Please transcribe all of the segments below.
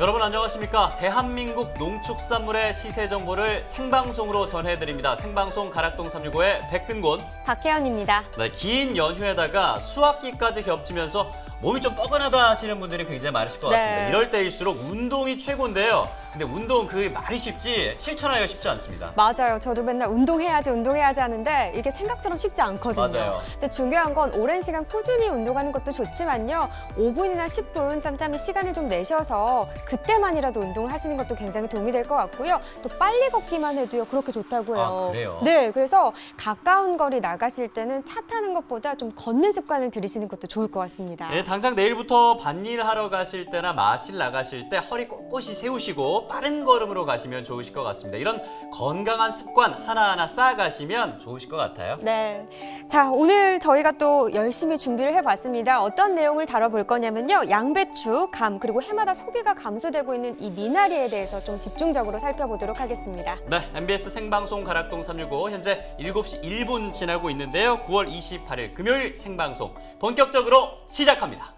여러분 안녕하십니까? 대한민국 농축산물의 시세 정보를 생방송으로 전해드립니다. 생방송 가락동 365의 백근곤, 박혜연입니다. 네, 긴 연휴에다가 수학기까지 겹치면서 몸이 좀 뻐근하다 하시는 분들이 굉장히 많으실 것 같습니다. 네. 이럴 때일수록 운동이 최고인데요. 근데 운동 그 말이 쉽지 실천하기가 쉽지 않습니다. 맞아요. 저도 맨날 운동해야지 하는데 이게 생각처럼 쉽지 않거든요. 맞아요. 근데 중요한 건 오랜 시간 꾸준히 운동하는 것도 좋지만요. 5분이나 10분 짬짬이 시간을 좀 내셔서 그때만이라도 운동을 하시는 것도 굉장히 도움이 될 것 같고요. 또 빨리 걷기만 해도요. 그렇게 좋다고 해요. 아, 그래요? 네, 그래서 가까운 거리 나가실 때는 차 타는 것보다 좀 걷는 습관을 들이시는 것도 좋을 것 같습니다. 네, 당장 내일부터 밭일 하러 가실 때나 마실 나가실 때 허리 꼿꼿이 세우시고 빠른 걸음으로 가시면 좋으실 것 같습니다. 이런 건강한 습관 하나하나 쌓아가시면 좋으실 것 같아요. 네. 자, 오늘 저희가 또 열심히 준비를 해봤습니다. 어떤 내용을 다뤄볼 거냐면요. 양배추, 감, 그리고 해마다 소비가 감소되고 있는 이 미나리에 대해서 좀 집중적으로 살펴보도록 하겠습니다. 네, MBS 생방송 가락동 365 현재 7시 1분 지나고 있는데요. 9월 28일 금요일 생방송 본격적으로 시작합니다.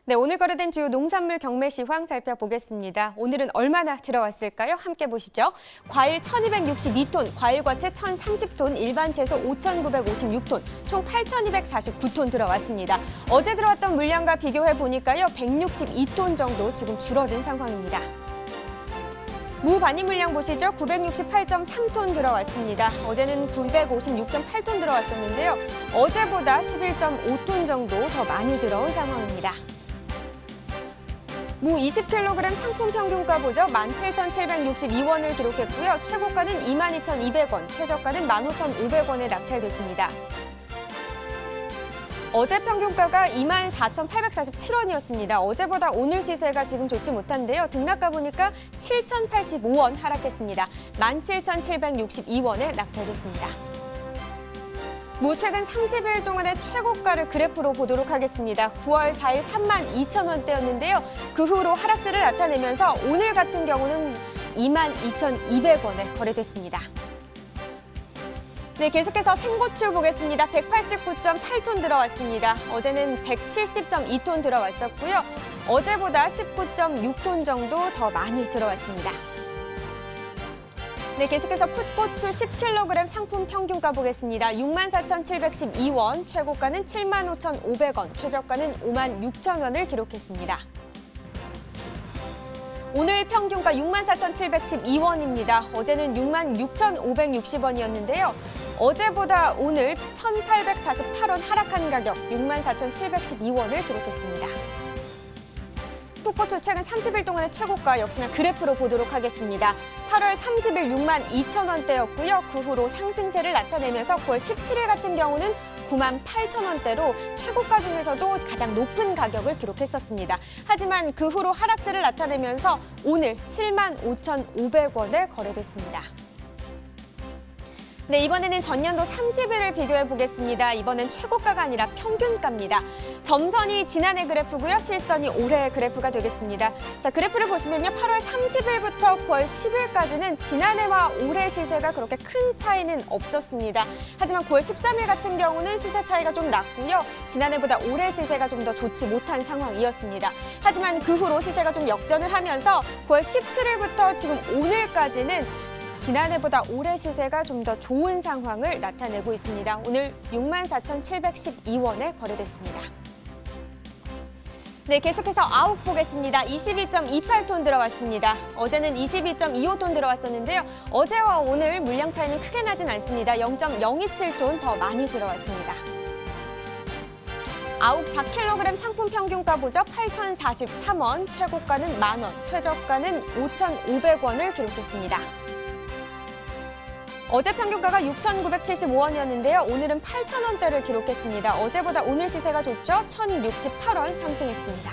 네, 오늘 거래된 주요 농산물 경매 시황 살펴보겠습니다. 오늘은 얼마나 들어왔을까요? 함께 보시죠. 과일 1,262톤, 과일과채 1,030톤, 일반 채소 5,956톤, 총 8,249톤 들어왔습니다. 어제 들어왔던 물량과 비교해 보니까요, 162톤 정도 지금 줄어든 상황입니다. 무 반입 물량 보시죠. 968.3톤 들어왔습니다. 어제는 956.8톤 들어왔었는데요. 어제보다 11.5톤 정도 더 많이 들어온 상황입니다. 무 20kg 상품 평균가 보죠. 17,762원을 기록했고요. 최고가는 22,200원, 최저가는 15,500원에 낙찰됐습니다. 어제 평균가가 24,847원이었습니다. 어제보다 오늘 시세가 지금 좋지 못한데요. 등락가 보니까 7,085원 하락했습니다. 17,762원에 낙찰됐습니다. 무 최근 30일 동안의 최고가를 그래프로 보도록 하겠습니다. 9월 4일 32,000원대였는데요. 그 후로 하락세를 나타내면서 오늘 같은 경우는 22,200원에 거래됐습니다. 네, 계속해서 생고추 보겠습니다. 189.8톤 들어왔습니다. 어제는 170.2톤 들어왔었고요. 어제보다 19.6톤 정도 더 많이 들어왔습니다. 네, 계속해서 풋고추 10kg 상품 평균가 보겠습니다. 64,712원, 최고가는 75,500원, 최저가는 56,000원을 기록했습니다. 오늘 평균가 64,712원입니다. 어제는 66,560원이었는데요. 어제보다 오늘 1,848원 하락한 가격 64,712원을 기록했습니다. 풋고추 최근 30일 동안의 최고가 역시나 그래프로 보도록 하겠습니다. 8월 30일 62,000원대였고요. 그 후로 상승세를 나타내면서 9월 17일 같은 경우는 98,000원대로 최고가 중에서도 가장 높은 가격을 기록했었습니다. 하지만 그 후로 하락세를 나타내면서 오늘 75,500원에 거래됐습니다. 네, 이번에는 전년도 30일을 비교해 보겠습니다. 이번엔 최고가가 아니라 평균가입니다. 점선이 지난해 그래프고요. 실선이 올해의 그래프가 되겠습니다. 자, 그래프를 보시면요. 8월 30일부터 9월 10일까지는 지난해와 올해 시세가 그렇게 큰 차이는 없었습니다. 하지만 9월 13일 같은 경우는 시세 차이가 좀 났고요. 지난해보다 올해 시세가 좀 더 좋지 못한 상황이었습니다. 하지만 그 후로 시세가 좀 역전을 하면서 9월 17일부터 지금 오늘까지는 지난해보다 올해 시세가 좀 더 좋은 상황을 나타내고 있습니다. 오늘 64,712원에 거래됐습니다. 네, 계속해서 아욱 보겠습니다. 22.28톤 들어왔습니다. 어제는 22.25톤 들어왔었는데요. 어제와 오늘 물량 차이는 크게 나진 않습니다. 0.027톤 더 많이 들어왔습니다. 아욱 4kg 상품 평균가 보죠. 8,043원, 최고가는 만원, 최저가는 5,500원을 기록했습니다. 어제 평균가가 6,975원이었는데요. 오늘은 8,000원대를 기록했습니다. 어제보다 오늘 시세가 좋죠. 1,068원 상승했습니다.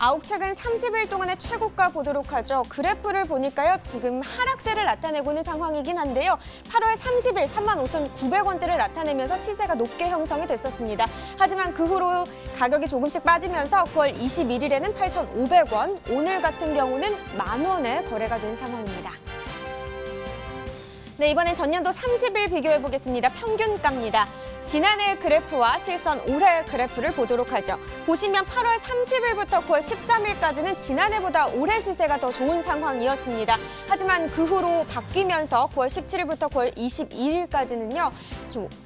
아욱 최근 30일 동안의 최고가 보도록 하죠. 그래프를 보니까요. 지금 하락세를 나타내고 있는 상황이긴 한데요. 8월 30일 35,900원대를 나타내면서 시세가 높게 형성이 됐었습니다. 하지만 그 후로 가격이 조금씩 빠지면서 9월 21일에는 8,500원, 오늘 같은 경우는 10,000원에 거래가 된 상황입니다. 네, 이번엔 전년도 30일 비교해 보겠습니다. 평균가입니다. 지난해 그래프와 실선 올해 그래프를 보도록 하죠. 보시면 8월 30일부터 9월 13일까지는 지난해보다 올해 시세가 더 좋은 상황이었습니다. 하지만 그 후로 바뀌면서 9월 17일부터 9월 22일까지는요.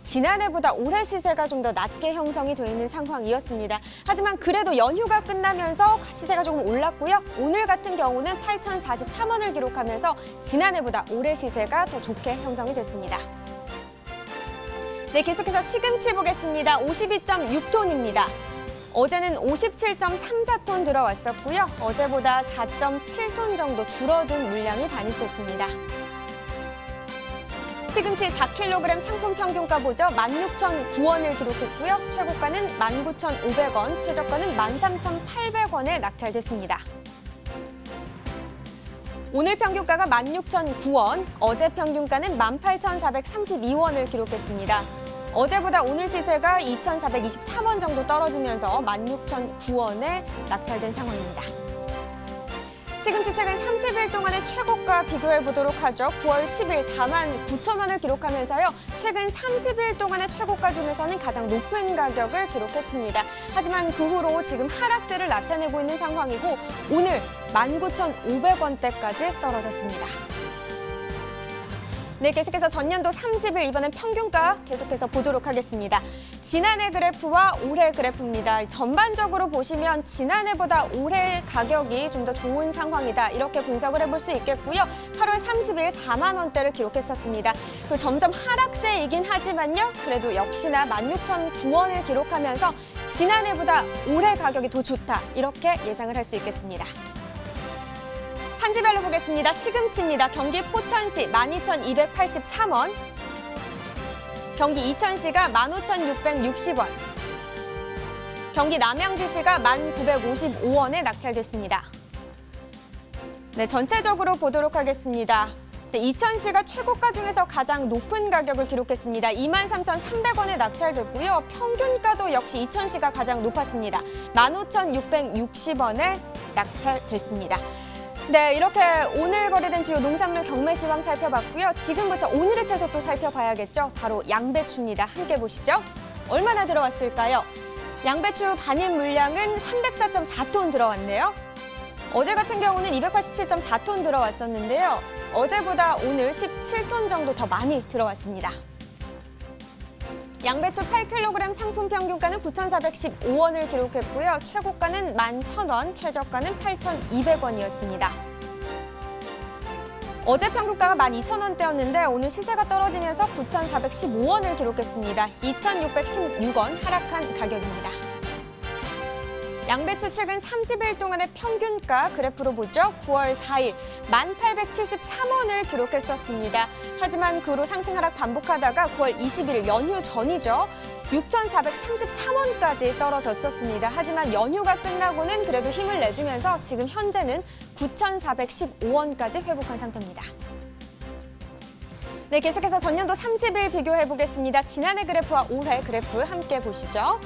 지난해보다 올해 시세가 좀 더 낮게 형성이 돼 있는 상황이었습니다. 하지만 그래도 연휴가 끝나면서 시세가 조금 올랐고요. 오늘 같은 경우는 8,043원을 기록하면서 지난해보다 올해 시세가 더 좋게 형성이 됐습니다. 네, 계속해서 시금치 보겠습니다. 52.6톤입니다. 어제는 57.34톤 들어왔었고요. 어제보다 4.7톤 정도 줄어든 물량이 반입됐습니다. 시금치 4kg 상품 평균가 보죠. 16,009원을 기록했고요. 최고가는 19,500원, 최저가는 13,800원에 낙찰됐습니다. 오늘 평균가가 16,009원, 어제 평균가는 18,432원을 기록했습니다. 어제보다 오늘 시세가 2,423원 정도 떨어지면서 16,009원에 낙찰된 상황입니다. 시금치 최근 30일 동안의 최고가 비교해 보도록 하죠. 9월 10일 49,000원을 기록하면서요. 최근 30일 동안의 최고가 중에서는 가장 높은 가격을 기록했습니다. 하지만 그 후로 지금 하락세를 나타내고 있는 상황이고 오늘 19,500원대까지 떨어졌습니다. 네, 계속해서 전년도 30일 이번엔 평균가 계속해서 보도록 하겠습니다. 지난해 그래프와 올해 그래프입니다. 전반적으로 보시면 지난해보다 올해 가격이 좀 더 좋은 상황이다. 이렇게 분석을 해볼 수 있겠고요. 8월 30일 4만 원대를 기록했었습니다. 점점 하락세이긴 하지만요. 그래도 역시나 16,009원을 기록하면서 지난해보다 올해 가격이 더 좋다. 이렇게 예상을 할 수 있겠습니다. 산지별로 보겠습니다. 시금치입니다. 경기 포천시 12,283원, 경기 이천시가 15,660원, 경기 남양주시가 1,955원에 낙찰됐습니다. 네, 전체적으로 보도록 하겠습니다. 네, 이천시가 최고가 중에서 가장 높은 가격을 기록했습니다. 23,300원에 낙찰됐고요. 평균가도 역시 이천시가 가장 높았습니다. 15,660원에 낙찰됐습니다. 네, 이렇게 오늘 거래된 주요 농산물 경매 시황 살펴봤고요. 지금부터 오늘의 채소 또 살펴봐야겠죠. 바로 양배추입니다. 함께 보시죠. 얼마나 들어왔을까요? 양배추 반입 물량은 304.4톤 들어왔네요. 어제 같은 경우는 287.4톤 들어왔었는데요. 어제보다 오늘 17톤 정도 더 많이 들어왔습니다. 양배추 8kg 상품 평균가는 9,415원을 기록했고요. 최고가는 11,000원, 최저가는 8,200원이었습니다. 어제 평균가가 12,000원대였는데 오늘 시세가 떨어지면서 9,415원을 기록했습니다. 2,616원 하락한 가격입니다. 양배추 최근 30일 동안의 평균가 그래프로 보죠. 9월 4일 1,873원을 기록했었습니다. 하지만 그 후로 상승 하락 반복하다가 9월 20일 연휴 전이죠. 6,433원까지 떨어졌었습니다. 하지만 연휴가 끝나고는 그래도 힘을 내주면서 지금 현재는 9,415원까지 회복한 상태입니다. 네, 계속해서 전년도 30일 비교해 보겠습니다. 지난해 그래프와 올해 그래프 함께 보시죠.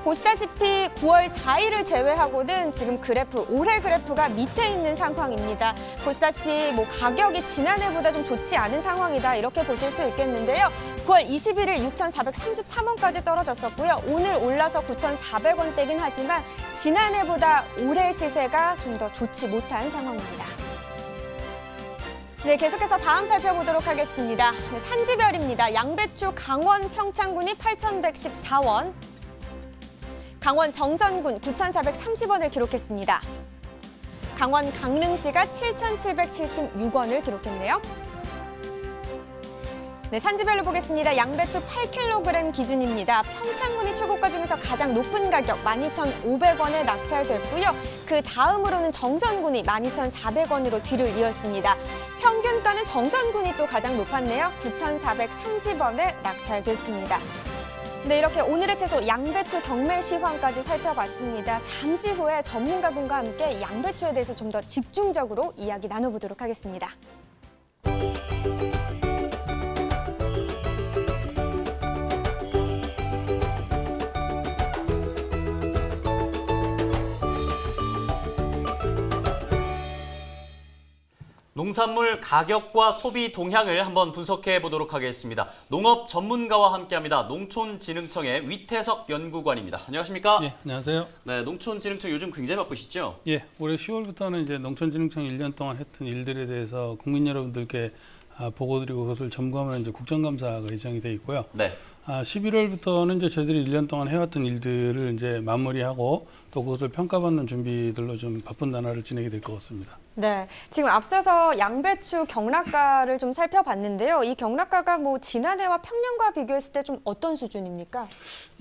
보시다시피 9월 4일을 제외하고는 지금 그래프, 올해 그래프가 밑에 있는 상황입니다. 보시다시피 가격이 지난해보다 좀 좋지 않은 상황이다 이렇게 보실 수 있겠는데요. 9월 21일 6,433원까지 떨어졌었고요. 오늘 올라서 9,400원대긴 하지만 지난해보다 올해 시세가 좀 더 좋지 못한 상황입니다. 네, 계속해서 다음 살펴보도록 하겠습니다. 네, 산지별입니다. 양배추 강원 평창군이 8,114원, 강원 정선군 9,430원을 기록했습니다. 강원 강릉시가 7,776원을 기록했네요. 네, 산지별로 보겠습니다. 양배추 8kg 기준입니다. 평창군이 최고가 중에서 가장 높은 가격 12,500원에 낙찰됐고요. 그 다음으로는 정선군이 12,400원으로 뒤를 이었습니다. 평균가는 정선군이 또 가장 높았네요. 9,430원에 낙찰됐습니다. 네, 이렇게 오늘의 채소 양배추 경매 시황까지 살펴봤습니다. 잠시 후에 전문가분과 함께 양배추에 대해서 좀 더 집중적으로 이야기 나눠보도록 하겠습니다. 농산물 가격과 소비 동향을 한번 분석해 보도록 하겠습니다. 농업 전문가와 함께합니다. 농촌진흥청의 위태석 연구관입니다. 안녕하십니까? 예, 안녕하세요. 네, 농촌진흥청 요즘 굉장히 바쁘시죠? 예, 올해 10월부터는 이제 농촌진흥청이 1년 동안 했던 일들에 대해서 국민 여러분들께 보고드리고 그것을 점검하는 이제 국정감사가 예정이 돼 있고요. 네. 11월부터는 이제 저희들이 1년 동안 해왔던 일들을 이제 마무리하고 또 그것을 평가받는 준비들로 좀 바쁜 나날을 지내게 될 것 같습니다. 네, 지금 앞서서 양배추 경락가를 좀 살펴봤는데요. 이 경락가가 뭐 지난해와 평년과 비교했을 때 좀 어떤 수준입니까?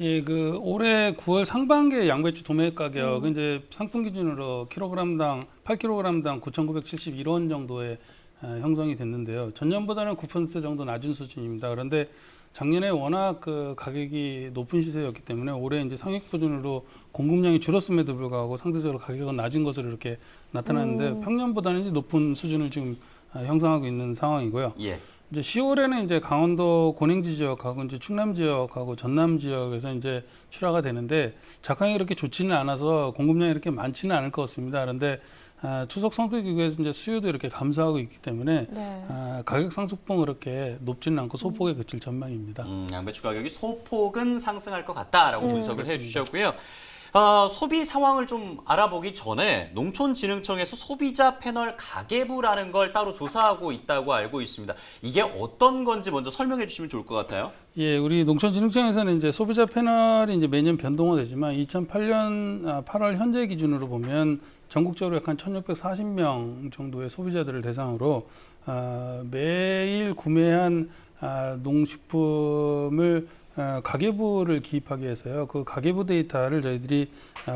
예, 그 올해 9월 상반기에 양배추 도매 가격은 이제 상품 기준으로 킬로그램당 8kg당 9,971원 정도의 형성이 됐는데요. 전년보다는 9% 정도 낮은 수준입니다. 그런데 작년에 워낙 그 가격이 높은 시세였기 때문에 올해 이제 상액 보준으로 공급량이 줄었음에도 불구하고 상대적으로 가격은 낮은 것으로 이렇게 나타났는데 평년보다는 이제 높은 수준을 지금 형성하고 있는 상황이고요. 예. 이제 10월에는 이제 강원도 고냉지 지역하고 이제 충남 지역하고 전남 지역에서 이제 출하가 되는데 작황이 그렇게 좋지는 않아서 공급량이 이렇게 많지는 않을 것 같습니다. 그런데 추석 성수기 이후에서 이제 수요도 이렇게 감소하고 있기 때문에 네. 가격 상승폭은 그렇게 높지는 않고 소폭에 그칠 전망입니다. 양배추 가격이 소폭은 상승할 것 같다라고 분석을 그렇습니다. 해주셨고요. 소비 상황을 좀 알아보기 전에 농촌진흥청에서 소비자 패널 가계부라는 걸 따로 조사하고 있다고 알고 있습니다. 이게 어떤 건지 먼저 설명해 주시면 좋을 것 같아요. 예, 우리 농촌진흥청에서는 이제 소비자 패널이 이제 매년 변동은 되지만 2008년 8월 현재 기준으로 보면 전국적으로 약 한 1,640명 정도의 소비자들을 대상으로 매일 구매한 농식품을 가계부를 기입하기 위해서요. 그 가계부 데이터를 저희들이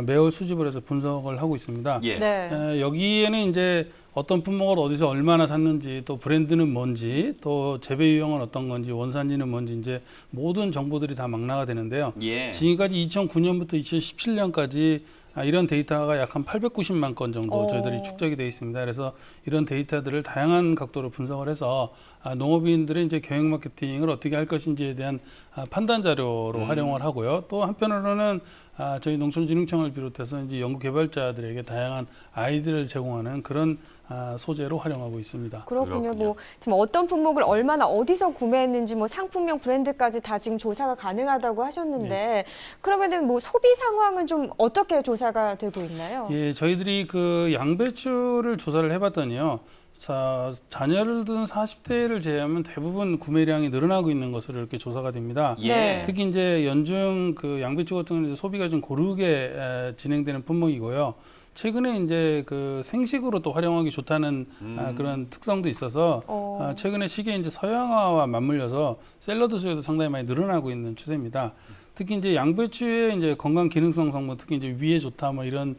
매월 수집을 해서 분석을 하고 있습니다. 예. 네. 여기에는 이제 어떤 품목을 어디서 얼마나 샀는지, 또 브랜드는 뭔지, 또 재배 유형은 어떤 건지, 원산지는 뭔지 이제 모든 정보들이 다 망라가 되는데요. 예. 지금까지 2009년부터 2017년까지 이런 데이터가 약 한 890만 건 정도 저희들이 축적이 되어 있습니다. 그래서 이런 데이터들을 다양한 각도로 분석을 해서 농업인들의 이제 경영 마케팅을 어떻게 할 것인지에 대한 판단 자료로 활용을 하고요. 또 한편으로는 저희 농촌진흥청을 비롯해서 이제 연구 개발자들에게 다양한 아이디어를 제공하는 그런 소재로 활용하고 있습니다. 그렇군요. 뭐 지금 어떤 품목을 얼마나 어디서 구매했는지 뭐 상품명 브랜드까지 다 지금 조사가 가능하다고 하셨는데 네. 그러면은 뭐 소비 상황은 좀 어떻게 조사가 되고 있나요? 예, 저희들이 그 양배추를 조사를 해봤더니요. 자녀를 둔 40대를 제외하면 대부분 구매량이 늘어나고 있는 것으로 이렇게 조사가 됩니다. 예. 네. 특히 이제 연중 그 양배추 같은 경우는 이제 소비가 좀 고르게 진행되는 품목이고요. 최근에 이제 그 생식으로 또 활용하기 좋다는 그런 특성도 있어서 최근에 시기에 이제 서양화와 맞물려서 샐러드 수요도 상당히 많이 늘어나고 있는 추세입니다. 특히 이제 양배추의 이제 건강 기능성 성분, 특히 이제 위에 좋다 뭐 이런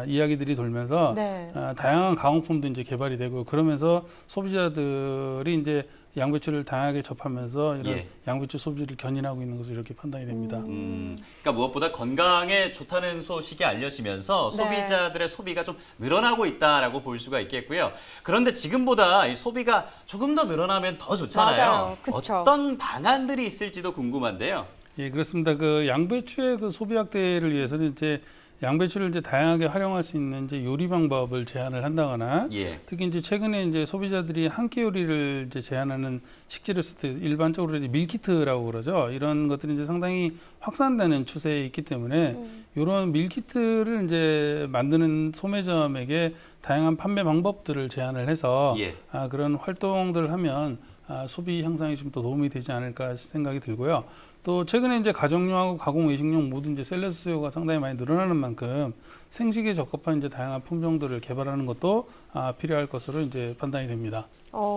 이야기들이 돌면서 네. 다양한 가공품도 이제 개발이 되고 그러면서 소비자들이 이제 양배추를 다양하게 접하면서 이런 예. 양배추 소비를 견인하고 있는 것으로 이렇게 판단이 됩니다. 그러니까 무엇보다 건강에 좋다는 소식이 알려지면서 네. 소비자들의 소비가 좀 늘어나고 있다라고 볼 수가 있겠고요. 그런데 지금보다 이 소비가 조금 더 늘어나면 더 좋잖아요. 맞아요. 그쵸. 어떤 방안들이 있을지도 궁금한데요. 예, 그렇습니다. 그 양배추의 그 소비 확대를 위해서는 이제 양배추를 이제 다양하게 활용할 수 있는 이제 요리 방법을 제안을 한다거나 예. 특히 이제 최근에 이제 소비자들이 한 끼 요리를 이제 제안하는 식재료 쓸 때 일반적으로 이제 밀키트라고 그러죠. 이런 것들이 이제 상당히 확산되는 추세에 있기 때문에 이런 밀키트를 이제 만드는 소매점에게 다양한 판매 방법들을 제안을 해서 예. 그런 활동들을 하면 소비 향상에 좀 더 도움이 되지 않을까 생각이 들고요. 또 최근에 이제 가정용하고 가공 외식용 모두 이제 샐러드 수요가 상당히 많이 늘어나는 만큼 생식에 적합한 이제 다양한 품종들을 개발하는 것도 필요할 것으로 이제 판단이 됩니다.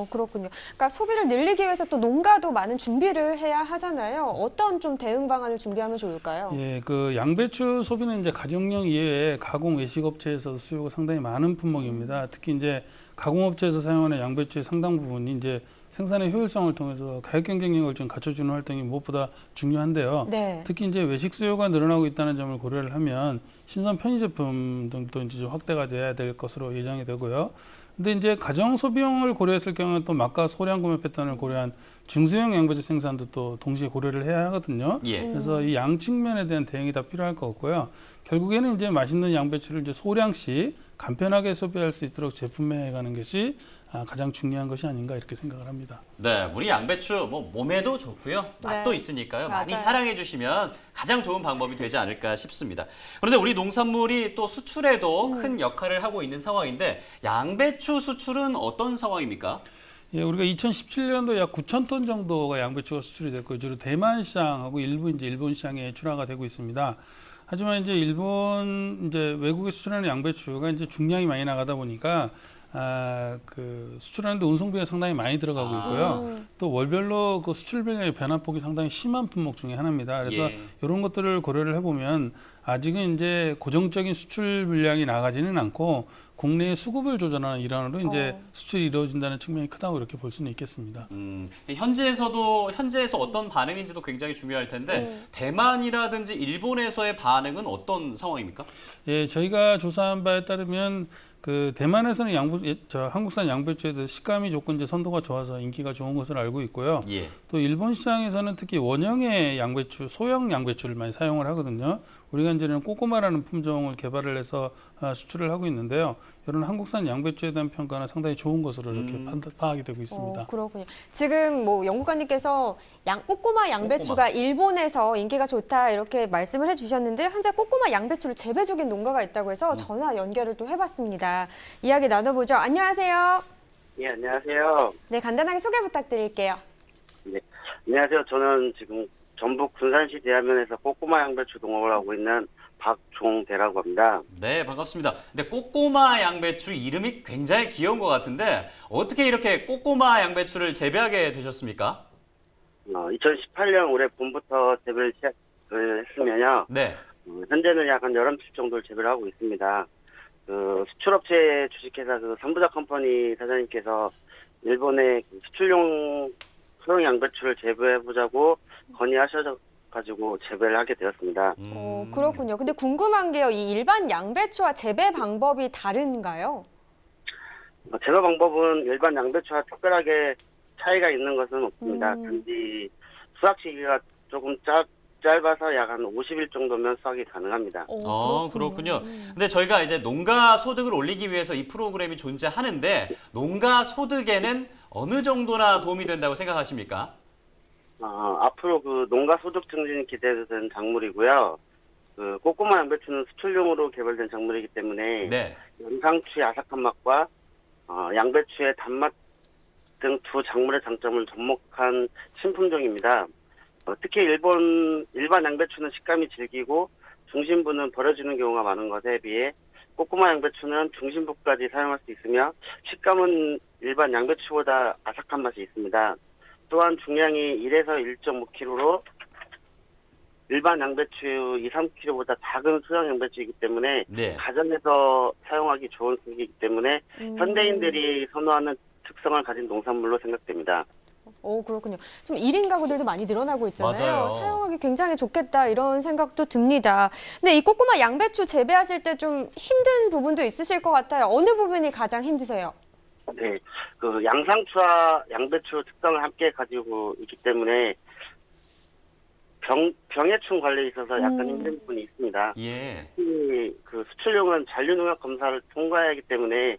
그렇군요. 그러니까 소비를 늘리기 위해서 또 농가도 많은 준비를 해야 하잖아요. 어떤 좀 대응 방안을 준비하면 좋을까요? 예, 그 양배추 소비는 이제 가정용 이외에 가공 외식업체에서 수요가 상당히 많은 품목입니다. 특히 이제 가공업체에서 사용하는 양배추의 상당 부분이 이제 생산의 효율성을 통해서 가격 경쟁력을 좀 갖춰주는 활동이 무엇보다 중요한데요. 네. 특히 이제 외식 수요가 늘어나고 있다는 점을 고려를 하면 신선 편의제품 등도 이제 좀 확대가 돼야 될 것으로 예상이 되고요. 근데 이제 가정 소비용을 고려했을 경우는 또 막가 소량 구매 패턴을 고려한 중소형 양배추 생산도 또 동시에 고려를 해야 하거든요. 예. 그래서 이 양 측면에 대한 대응이 다 필요할 것 같고요. 결국에는 이제 맛있는 양배추를 이제 소량씩 간편하게 소비할 수 있도록 제품화해 가는 것이 가장 중요한 것이 아닌가 이렇게 생각을 합니다. 네, 우리 양배추 뭐 몸에도 좋고요. 맛도 네. 있으니까요. 많이 맞아요. 사랑해 주시면 가장 좋은 방법이 되지 않을까 싶습니다. 그런데 우리 농산물이 또 수출에도 큰 역할을 하고 있는 상황인데 양배추 수출은 어떤 상황입니까? 예, 우리가 2017년도 약 9천 톤 정도가 양배추가 수출이 됐고 주로 대만 시장하고 일부 이제 일본 시장에 출하가 되고 있습니다. 하지만 이제 일본 이제 외국에 수출하는 양배추가 이제 중량이 많이 나가다 보니까 그 수출하는데 운송비가 상당히 많이 들어가고 있고요. 또 월별로 그 수출 분량의 변화폭이 상당히 심한 품목 중에 하나입니다. 그래서 예. 이런 것들을 고려를 해보면 아직은 이제 고정적인 수출 물량이 나가지는 않고 국내의 수급을 조절하는 일환으로 이제 수출이 이루어진다는 측면이 크다고 이렇게 볼 수는 있겠습니다. 현지에서 어떤 반응인지도 굉장히 중요할 텐데 대만이라든지 일본에서의 반응은 어떤 상황입니까? 예, 저희가 조사한 바에 따르면 그 대만에서는 한국산 양배추에 대해서 식감이 좋고 이제 선도가 좋아서 인기가 좋은 것으로 알고 있고요. 예. 또 일본 시장에서는 특히 원형의 양배추, 소형 양배추를 많이 사용을 하거든요. 우리가 이제는 꼬꼬마라는 품종을 개발을 해서 수출을 하고 있는데요. 이런 한국산 양배추에 대한 평가는 상당히 좋은 것으로 이렇게 파악이 되고 있습니다. 그렇군요. 지금 뭐 연구관님께서 꼬꼬마 양배추가 일본에서 인기가 좋다 이렇게 말씀을 해주셨는데 현재 꼬꼬마 양배추를 재배 중인 농가가 있다고 해서 전화 연결을 또 해봤습니다. 이야기 나눠보죠. 안녕하세요. 예, 안녕하세요. 네, 간단하게 소개 부탁드릴게요. 네, 안녕하세요. 저는 지금 전북 군산시 대하면에서 꼬꼬마 양배추 농업을 하고 있는 박종대라고 합니다. 네, 반갑습니다. 근데 꼬꼬마 양배추 이름이 굉장히 귀여운 것 같은데 어떻게 이렇게 꼬꼬마 양배추를 재배하게 되셨습니까? 2018년 올해 봄부터 재배를 시작을 했으면요. 네. 현재는 약 한 11필 정도를 재배를 하고 있습니다. 수출업체 주식회사 삼부자 컴퍼니 사장님께서 일본의 수출용 소형 양배추를 재배해보자고 건의하셔가지고 재배를 하게 되었습니다. 그렇군요. 근데 궁금한 게요. 이 일반 양배추와 재배 방법이 다른가요? 재배 방법은 일반 양배추와 특별하게 차이가 있는 것은 없습니다. 단지 수확 시기가 조금 짧아서 약 한 50일 정도면 수확이 가능합니다. 그렇군요. 근데 저희가 이제 농가 소득을 올리기 위해서 이 프로그램이 존재하는데 농가 소득에는 어느 정도나 도움이 된다고 생각하십니까? 앞으로 농가 소득 증진이 기대되는 작물이고요. 꼬꼬마 양배추는 수출용으로 개발된 작물이기 때문에 네. 영상추의 아삭한 맛과 양배추의 단맛 등 두 작물의 장점을 접목한 신품종입니다. 특히 일반 양배추는 식감이 질기고 중심부는 버려지는 경우가 많은 것에 비해 꼬꼬마 양배추는 중심부까지 사용할 수 있으며 식감은 일반 양배추보다 아삭한 맛이 있습니다. 또한 중량이 1에서 1.5kg로 일반 양배추 2, 3kg보다 작은 소형 양배추이기 때문에 네. 가정에서 사용하기 좋은 크기이기 때문에 현대인들이 선호하는 특성을 가진 농산물로 생각됩니다. 그렇군요. 좀 1인 가구들도 많이 늘어나고 있잖아요. 맞아요. 사용하기 굉장히 좋겠다 이런 생각도 듭니다. 근데 이 꼬꼬마 양배추 재배하실 때 좀 힘든 부분도 있으실 것 같아요. 어느 부분이 가장 힘드세요? 네, 양상추와 양배추 특성을 함께 가지고 있기 때문에 병해충 관리에 있어서 약간 힘든 부분이 있습니다. 예. 특히 수출용은 잔류농약 검사를 통과해야 하기 때문에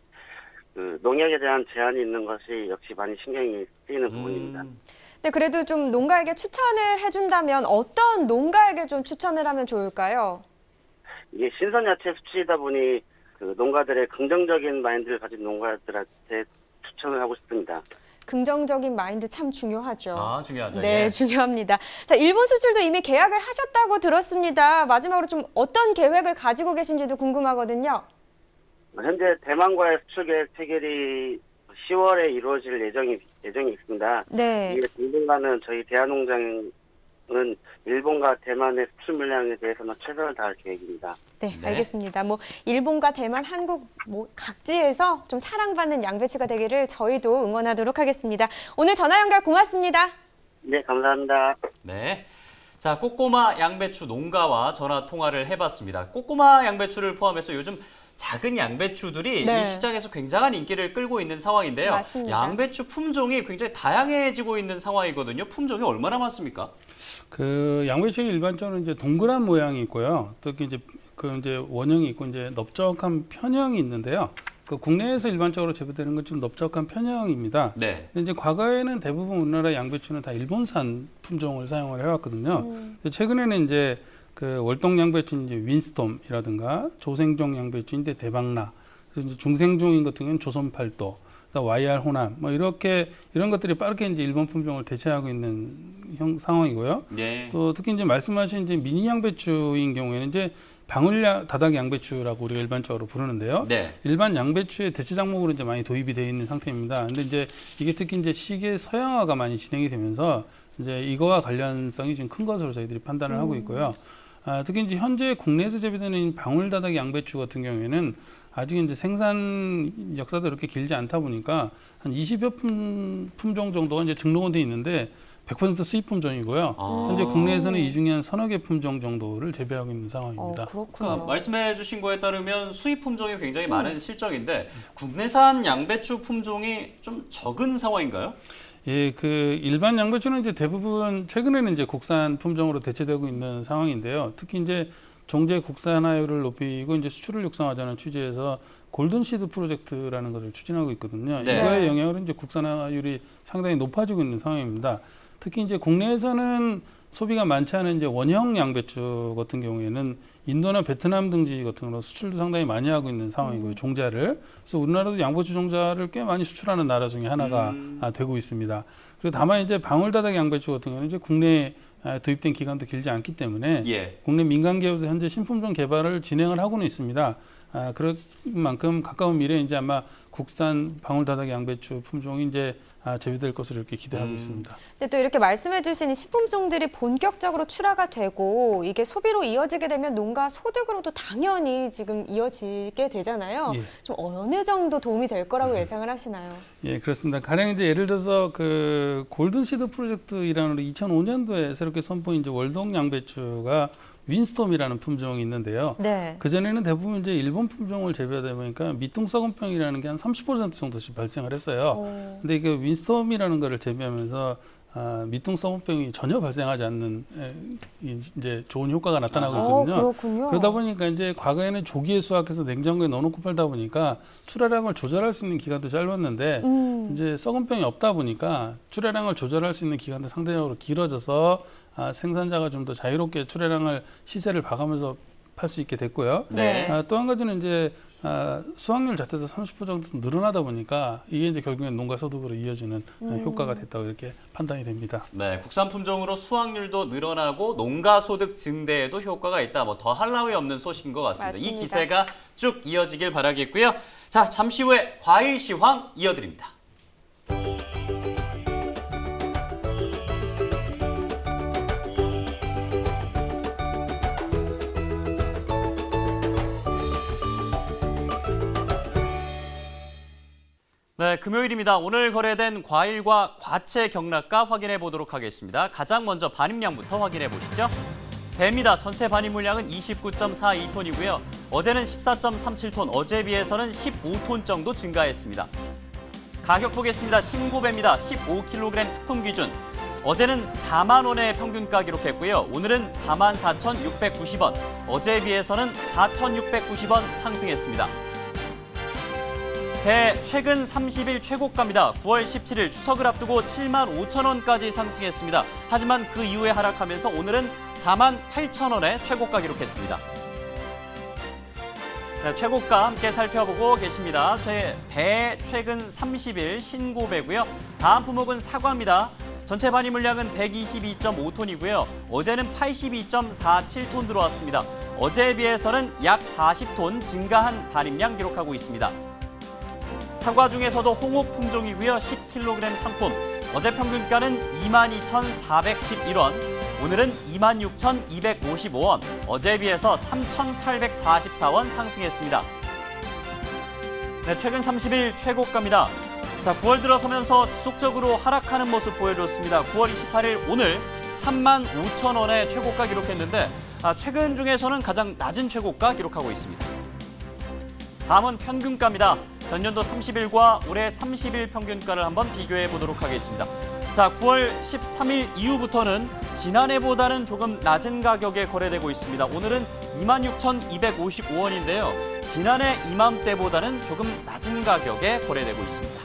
농약에 대한 제한이 있는 것이 역시 많이 신경이 쓰이는 부분입니다. 근데 그래도 좀 농가에게 추천을 해준다면 어떤 농가에게 좀 추천을 하면 좋을까요? 이게 신선 야채 수출이다 보니 농가들의 긍정적인 마인드를 가진 농가들한테 추천을 하고 싶습니다. 긍정적인 마인드 참 중요하죠. 중요하죠. 네, 예. 중요합니다. 자, 일본 수출도 이미 계약을 하셨다고 들었습니다. 마지막으로 좀 어떤 계획을 가지고 계신지도 궁금하거든요. 현재 대만과의 수출 계획 체결이 10월에 이루어질 예정이 있습니다. 네. 이게 당분간은 저희 대한농장에서 일본과 대만의 수출 물량에 대해서는 최선을 다할 계획입니다. 네, 네. 알겠습니다. 뭐 일본과 대만, 한국 뭐 각지에서 좀 사랑받는 양배추가 되기를 저희도 응원하도록 하겠습니다. 오늘 전화 연결 고맙습니다. 네, 감사합니다. 네. 자, 꼬꼬마 양배추 농가와 전화 통화를 해봤습니다. 꼬꼬마 양배추를 포함해서 요즘 작은 양배추들이 네. 이 시장에서 굉장한 인기를 끌고 있는 상황인데요. 맞습니다. 양배추 품종이 굉장히 다양해지고 있는 상황이거든요. 품종이 얼마나 많습니까? 그 양배추는 일반적으로 이제 동그란 모양이 있고요. 특히 이제 이제 원형이 있고 이제 넓적한 편형이 있는데요. 그 국내에서 일반적으로 재배되는 건 좀 넓적한 편형입니다. 네. 근데 이제 과거에는 대부분 우리나라 양배추는 다 일본산 품종을 사용을 해왔거든요. 근데 최근에는 이제 그 월동 양배추 이제 윈스톰이라든가 조생종 양배추인데 대박나, 그래서 이제 중생종인 같은 경우는 조선팔도, YR 호남, 뭐 이렇게 이런 것들이 빠르게 이제 일본 품종을 대체하고 있는 상황이고요. 네. 또 특히 이제 말씀하신 이제 미니 양배추인 경우에는 이제 방울 다닥 양배추라고 우리가 일반적으로 부르는데요. 네. 일반 양배추의 대체 작목으로 이제 많이 도입이 되어 있는 상태입니다. 근데 이제 이게 특히 이제 시계 서양화가 많이 진행이 되면서 이제 이거와 관련성이 지금 큰 것으로 저희들이 판단을 하고 있고요. 특히 이제 현재 국내에서 재배되는 방울 다닥 양배추 같은 경우에는 아직 이제 생산 역사도 그렇게 길지 않다 보니까 한 20여 품종 정도가 이제 등록은 돼 있는데 100% 수입 품종이고요. 현재 국내에서는 이 중에 한 서너 개 품종 정도를 재배하고 있는 상황입니다. 그렇군요. 그러니까 말씀해 주신 거에 따르면 수입 품종이 굉장히 많은 실정인데 국내산 양배추 품종이 좀 적은 상황인가요? 예, 그 일반 양배추는 이제 대부분 최근에는 이제 국산 품종으로 대체되고 있는 상황인데요. 특히 이제 종재 국산화율을 높이고 이제 수출을 육성하자는 취지에서 골든시드 프로젝트라는 것을 추진하고 있거든요. 네. 이거의 영향으로 이제 국산화율이 상당히 높아지고 있는 상황입니다. 특히 이제 국내에서는 소비가 많지 않은 이제 원형 양배추 같은 경우에는 인도나 베트남 등지 같은 경우는 수출도 상당히 많이 하고 있는 상황이고요. 종자를. 그래서 우리나라도 양배추 종자를 꽤 많이 수출하는 나라 중에 하나가 되고 있습니다. 그리고 다만 이제 방울다닥 양배추 같은 경우는 이제 국내에 도입된 기간도 길지 않기 때문에 예. 국내 민간 기업에서 현재 신품종 개발을 진행을 하고는 있습니다. 그럴 만큼 가까운 미래에 이제 아마 국산 방울다닥 양배추 품종이 이제 재배될 것으로 이렇게 기대하고 있습니다. 근데 또 이렇게 말씀해 주신 식품종들이 본격적으로 출하가 되고 이게 소비로 이어지게 되면 농가 소득으로도 당연히 지금 이어지게 되잖아요. 예. 좀 어느 정도 도움이 될 거라고 예상을 하시나요? 예, 그렇습니다. 가령 이제 예를 들어서 그 골든시드 프로젝트 일환으로 2005년도에 새롭게 선보인 이제 월동 양배추가 윈스톰이라는 품종이 있는데요. 네. 그전에는 대부분 이제 일본 품종을 재배하다 보니까 미뚱 썩은병이라는 게 한 30% 정도씩 발생을 했어요. 근데 이게 윈스톰이라는 거를 재배하면서 미뚱 썩은병이 전혀 발생하지 않는 이제 좋은 효과가 나타나고 있거든요. 그렇군요. 그러다 보니까 이제 과거에는 조기에 수확해서 냉장고에 넣어놓고 팔다 보니까 출하량을 조절할 수 있는 기간도 짧았는데 이제 썩은 병이 없다 보니까 출하량을 조절할 수 있는 기간도 상대적으로 길어져서 생산자가 좀 더 자유롭게 출하량을 시세를 봐가면서 팔 수 있게 됐고요. 네. 또 한 가지는 이제 수확률 자체도 30% 정도 늘어나다 보니까 이게 이제 결국엔 농가 소득으로 이어지는 효과가 됐다고 이렇게 판단이 됩니다. 네, 국산 품종으로 수확률도 늘어나고 농가 소득 증대에도 효과가 있다. 뭐 더 할 나위 없는 소식인 것 같습니다. 이 맞습니다. 기세가 쭉 이어지길 바라겠고요. 자, 잠시 후에 과일 시황 이어드립니다. 네, 금요일입니다. 오늘 거래된 과일과 과채 경락가 확인해 보도록 하겠습니다. 가장 먼저 반입량부터 확인해 보시죠. 배입니다. 전체 반입 물량은 29.42톤이고요. 어제는 14.37톤, 어제에 비해서는 15톤 정도 증가했습니다. 가격 보겠습니다. 신고배입니다. 15kg 특품 기준. 어제는 4만 원의 평균가 기록했고요. 오늘은 44,690원, 어제에 비해서는 4,690원 상승했습니다. 배 최근 30일 최고가입니다. 9월 17일 추석을 앞두고 7만 5천 원까지 상승했습니다. 하지만 그 이후에 하락하면서 오늘은 4만 8천 원의 최고가 기록했습니다. 네, 최고가 함께 살펴보고 계십니다. 배 최근 30일 신고배고요. 다음 품목은 사과입니다. 전체 반입 물량은 122.5톤이고요. 어제는 82.47톤 들어왔습니다. 어제에 비해서는 약 40톤 증가한 반입량 기록하고 있습니다. 사과 중에서도 홍옥 품종이고요. 10kg 상품. 어제 평균가는 22,411원. 오늘은 26,255원, 어제에 비해서 3,844원 상승했습니다. 네, 최근 30일 최고가입니다. 자, 9월 들어서면서 지속적으로 하락하는 모습 보여줬습니다. 9월 28일 오늘 35,000원의 최고가 기록했는데 최근 중에서는 가장 낮은 최고가 기록하고 있습니다. 다음은 평균가입니다. 전년도 30일과 올해 30일 평균가를 한번 비교해 보도록 하겠습니다. 자, 9월 13일 이후부터는 지난해보다는 조금 낮은 가격에 거래되고 있습니다. 오늘은 26,255원인데요. 지난해 이맘때보다는 조금 낮은 가격에 거래되고 있습니다.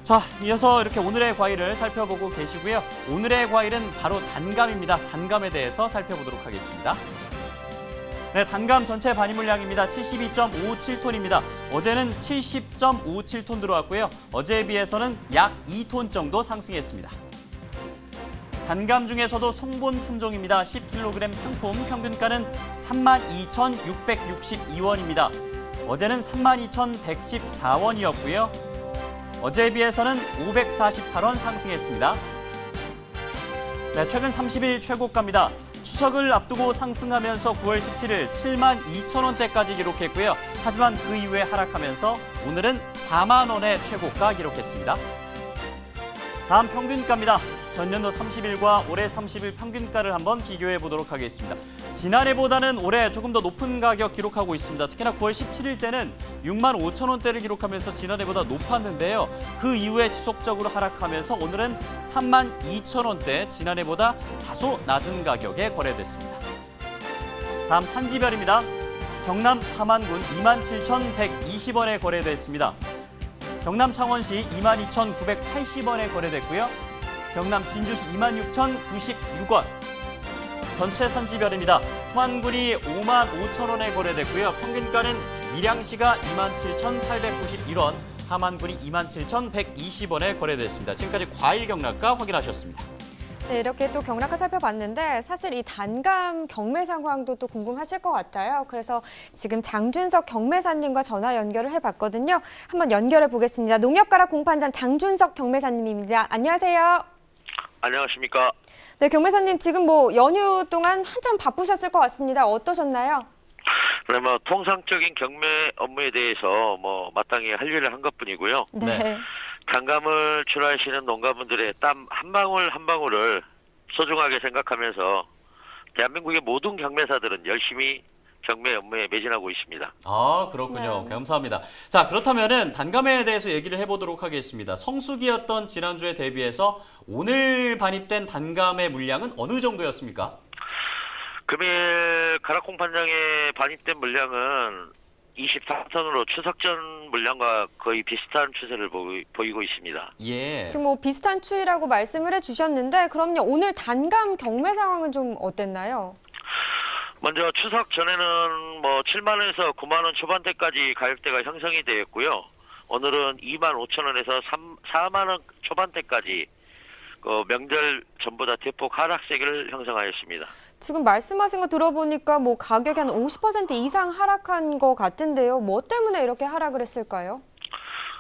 자, 이어서 이렇게 오늘의 과일을 살펴보고 계시고요. 오늘의 과일은 바로 단감입니다. 단감에 대해서 살펴보도록 하겠습니다. 네, 단감 전체 반입물량입니다. 72.57톤입니다. 어제는 70.57톤 들어왔고요. 어제에 비해서는 약 2톤 정도 상승했습니다. 단감 중에서도 송본 품종입니다. 10kg 상품 평균가는 32,662원입니다. 어제는 32,114원이었고요. 어제에 비해서는 548원 상승했습니다. 네, 최근 30일 최고가입니다. 추석을 앞두고 상승하면서 9월 17일 72,000원대까지 기록했고요. 하지만 그 이후에 하락하면서 오늘은 4만 원의 최고가 기록했습니다. 다음 평균가입니다. 전년도 30일과 올해 30일 평균가를 한번 비교해 보도록 하겠습니다. 지난해보다는 올해 조금 더 높은 가격 기록하고 있습니다. 특히나 9월 17일 때는 6만 5천 원대를 기록하면서 지난해보다 높았는데요. 그 이후에 지속적으로 하락하면서 오늘은 3만 2천 원대, 지난해보다 다소 낮은 가격에 거래됐습니다. 다음 산지별입니다. 경남 함안군 27,120원에 거래됐습니다. 경남 창원시 22,980원에 거래됐고요. 경남 진주시 26,096원. 전체 산지별입니다. 함안군이 5만 5천 원에 거래됐고요. 평균가는 밀양시가 27,891원, 함안군이 27,120원에 거래됐습니다. 지금까지 과일 경락가 확인하셨습니다. 네, 이렇게 또 경락가 살펴봤는데 사실 이 단감 경매 상황도 또 궁금하실 것 같아요. 그래서 지금 장준석 경매사님과 전화 연결을 해봤거든요. 한번 연결해 보겠습니다. 농협가락 공판장 장준석 경매사님입니다. 안녕하세요. 안녕하십니까. 네, 경매사님 지금 뭐 연휴 동안 한참 바쁘셨을 것 같습니다. 어떠셨나요? 그러면 통상적인 경매 업무에 대해서 마땅히 할 일을 한 것뿐이고요. 네. 단감을 출하하시는 농가분들의 땀 한 방울 한 방울을 소중하게 생각하면서 대한민국의 모든 경매사들은 열심히 경매 업무에 매진하고 있습니다. 아, 그렇군요. 네. 감사합니다. 자, 그렇다면은 단감에 대해서 얘기를 해보도록 하겠습니다. 성수기였던 지난주에 대비해서 오늘 반입된 단감의 물량은 어느 정도였습니까? 금일 가락공판장에 반입된 물량은 23톤으로 추석 전 물량과 거의 비슷한 추세를 보이고 있습니다. 예. 지금 뭐 비슷한 추이라고 말씀을 해주셨는데 그럼요. 오늘 단감 경매 상황은 좀 어땠나요? 먼저 추석 전에는 7만 원에서 9만 원 초반대까지 가격대가 형성이 되었고요. 오늘은 2만 5천 원에서 4만 원 초반대까지 명절 전보다 대폭 하락세를 형성하였습니다. 지금 말씀하신 거 들어보니까 뭐 가격이 한 50% 이상 하락한 것 같은데요. 뭐 때문에 이렇게 하락을 했을까요?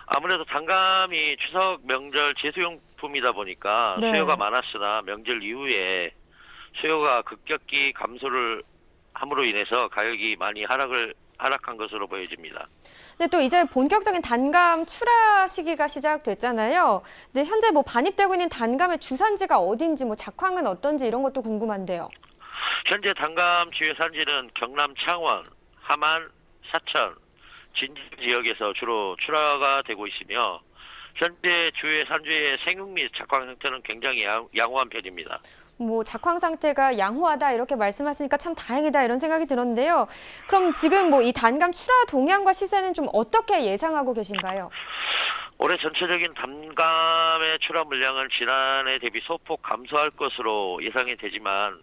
아무래도 단감이 추석 명절 제수용품이다 보니까 네. 수요가 많았으나 명절 이후에 수요가 급격히 감소를 함으로 인해서 가격이 많이 하락한 것으로 보여집니다. 근데 또 이제 본격적인 단감 출하 시기가 시작됐잖아요. 근데 현재 뭐 반입되고 있는 단감의 주산지가 어딘지, 뭐 작황은 어떤지 이런 것도 궁금한데요. 현재 단감 주요 산지는 경남 창원, 함안, 사천, 진주 지역에서 주로 출하가 되고 있으며 현재 주요 산지의 생육 및 작황 상태는 굉장히 양호한 편입니다. 뭐 작황 상태가 양호하다 이렇게 말씀하시니까 참 다행이다 이런 생각이 들었는데요. 그럼 지금 뭐 이 단감 출하 동향과 시세는 좀 어떻게 예상하고 계신가요? 올해 전체적인 단감의 출하 물량은 지난해 대비 소폭 감소할 것으로 예상이 되지만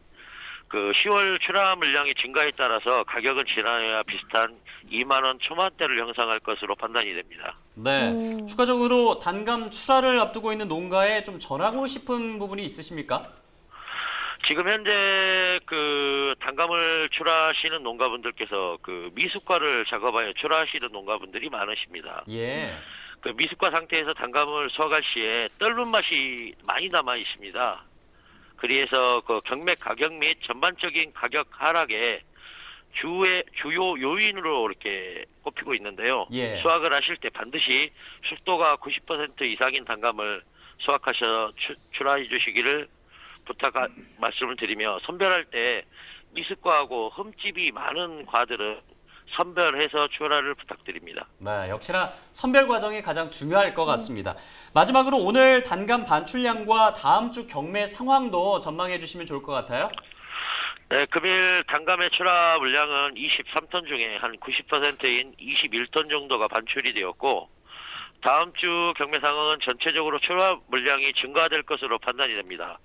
10월 출하 물량의 증가에 따라서 가격은 지난해와 비슷한 2만 원 초반대를 형성할 것으로 판단이 됩니다. 네. 추가적으로 단감 출하를 앞두고 있는 농가에 좀 전하고 싶은 부분이 있으십니까? 지금 현재 단감을 출하하시는 농가분들께서 미숙과를 작업하여 출하하시는 농가분들이 많으십니다. 예. 미숙과 상태에서 단감을 수확할 시에 떫은 맛이 많이 남아 있습니다. 그래서 그 경매 가격 및 전반적인 가격 하락에 주요 요인으로 이렇게 꼽히고 있는데요. 예. 수확을 하실 때 반드시 숙도가 90% 이상인 단감을 수확하셔서 출하해 주시기를 말씀을 드리며, 선별할 때 미습과하고 흠집이 많은 과들은 선별해서 출하를 부탁드립니다. 네, 역시나 선별 과정이 가장 중요할 것 같습니다. 마지막으로 오늘 단감 반출량과 다음 주 경매 상황도 전망해 주시면 좋을 것 같아요. 네, 금일 단감의 출하 물량은 23톤 중에 한 90%인 21톤 정도가 반출이 되었고, 다음 주 경매 상황은 전체적으로 출하 물량이 증가될 것으로 판단이 됩니다.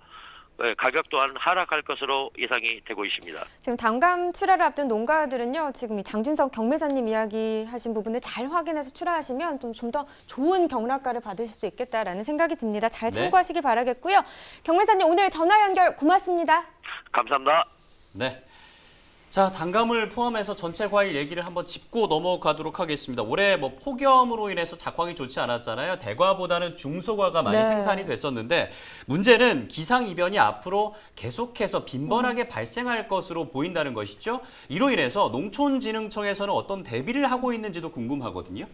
네, 가격 또한 하락할 것으로 예상이 되고 있습니다. 지금 단감 출하를 앞둔 농가들은요, 지금 이 장준석 경매사님 이야기하신 부분을 잘 확인해서 출하하시면 좀 더 좋은 경락가를 받으실 수 있겠다라는 생각이 듭니다. 잘 네. 참고하시기 바라겠고요. 경매사님 오늘 전화 연결 고맙습니다. 감사합니다. 네. 자, 단감을 포함해서 전체 과일 얘기를 한번 짚고 넘어가도록 하겠습니다. 올해 뭐 폭염으로 인해서 작황이 좋지 않았잖아요. 대과보다는 중소과가 많이 네. 생산이 됐었는데, 문제는 기상이변이 앞으로 계속해서 빈번하게 발생할 것으로 보인다는 것이죠. 이로 인해서 농촌진흥청에서는 어떤 대비를 하고 있는지도 궁금하거든요.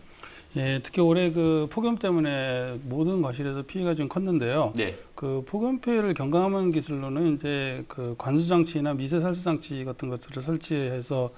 예, 특히 올해 그 폭염 때문에 모든 과실에서 피해가 좀 컸는데요. 네. 그 폭염 피해를 경감하는 기술로는 이제 그 관수 장치나 미세 살수 장치 같은 것들을 설치해서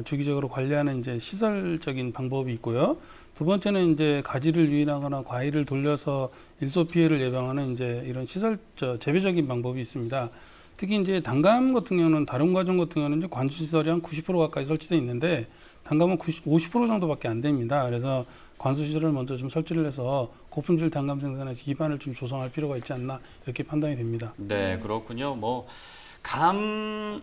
주기적으로 관리하는 이제 시설적인 방법이 있고요. 두 번째는 이제 가지를 유인하거나 과일을 돌려서 일소 피해를 예방하는 이제 이런 재배적인 방법이 있습니다. 특히 이제 단감 같은 경우는 다른 과종 같은 경우는 이제 관수 시설이 한 90% 가까이 설치되어 있는데, 단감은 50% 정도밖에 안 됩니다. 그래서 관수 시설을 먼저 좀 설치를 해서 고품질 단감 생산에 기반을 좀 조성할 필요가 있지 않나, 이렇게 판단이 됩니다. 네, 그렇군요.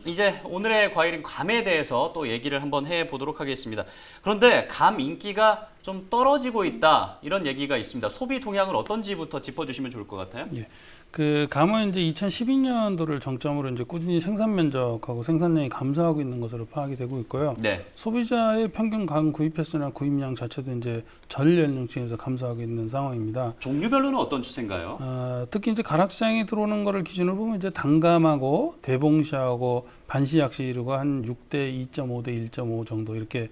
이제 오늘의 과일인 감에 대해서 또 얘기를 한번 해보도록 하겠습니다. 그런데 감 인기가 좀 떨어지고 있다, 이런 얘기가 있습니다. 소비 동향은 어떤지부터 짚어주시면 좋을 것 같아요. 예. 그 감은 이제 2012년도를 정점으로 이제 꾸준히 생산 면적하고 생산량이 감소하고 있는 것으로 파악이 되고 있고요. 네. 소비자의 평균 감 구입 횟수나 구입량 자체도 이제 전 연령층에서 감소하고 있는 상황입니다. 종류별로는 어떤 추세인가요? 특히 이제 가락시장에 들어오는 거를 기준으로 보면 이제 단감하고 대봉시하고 반시약시류가 한 6대 2.5대 1.5 정도 이렇게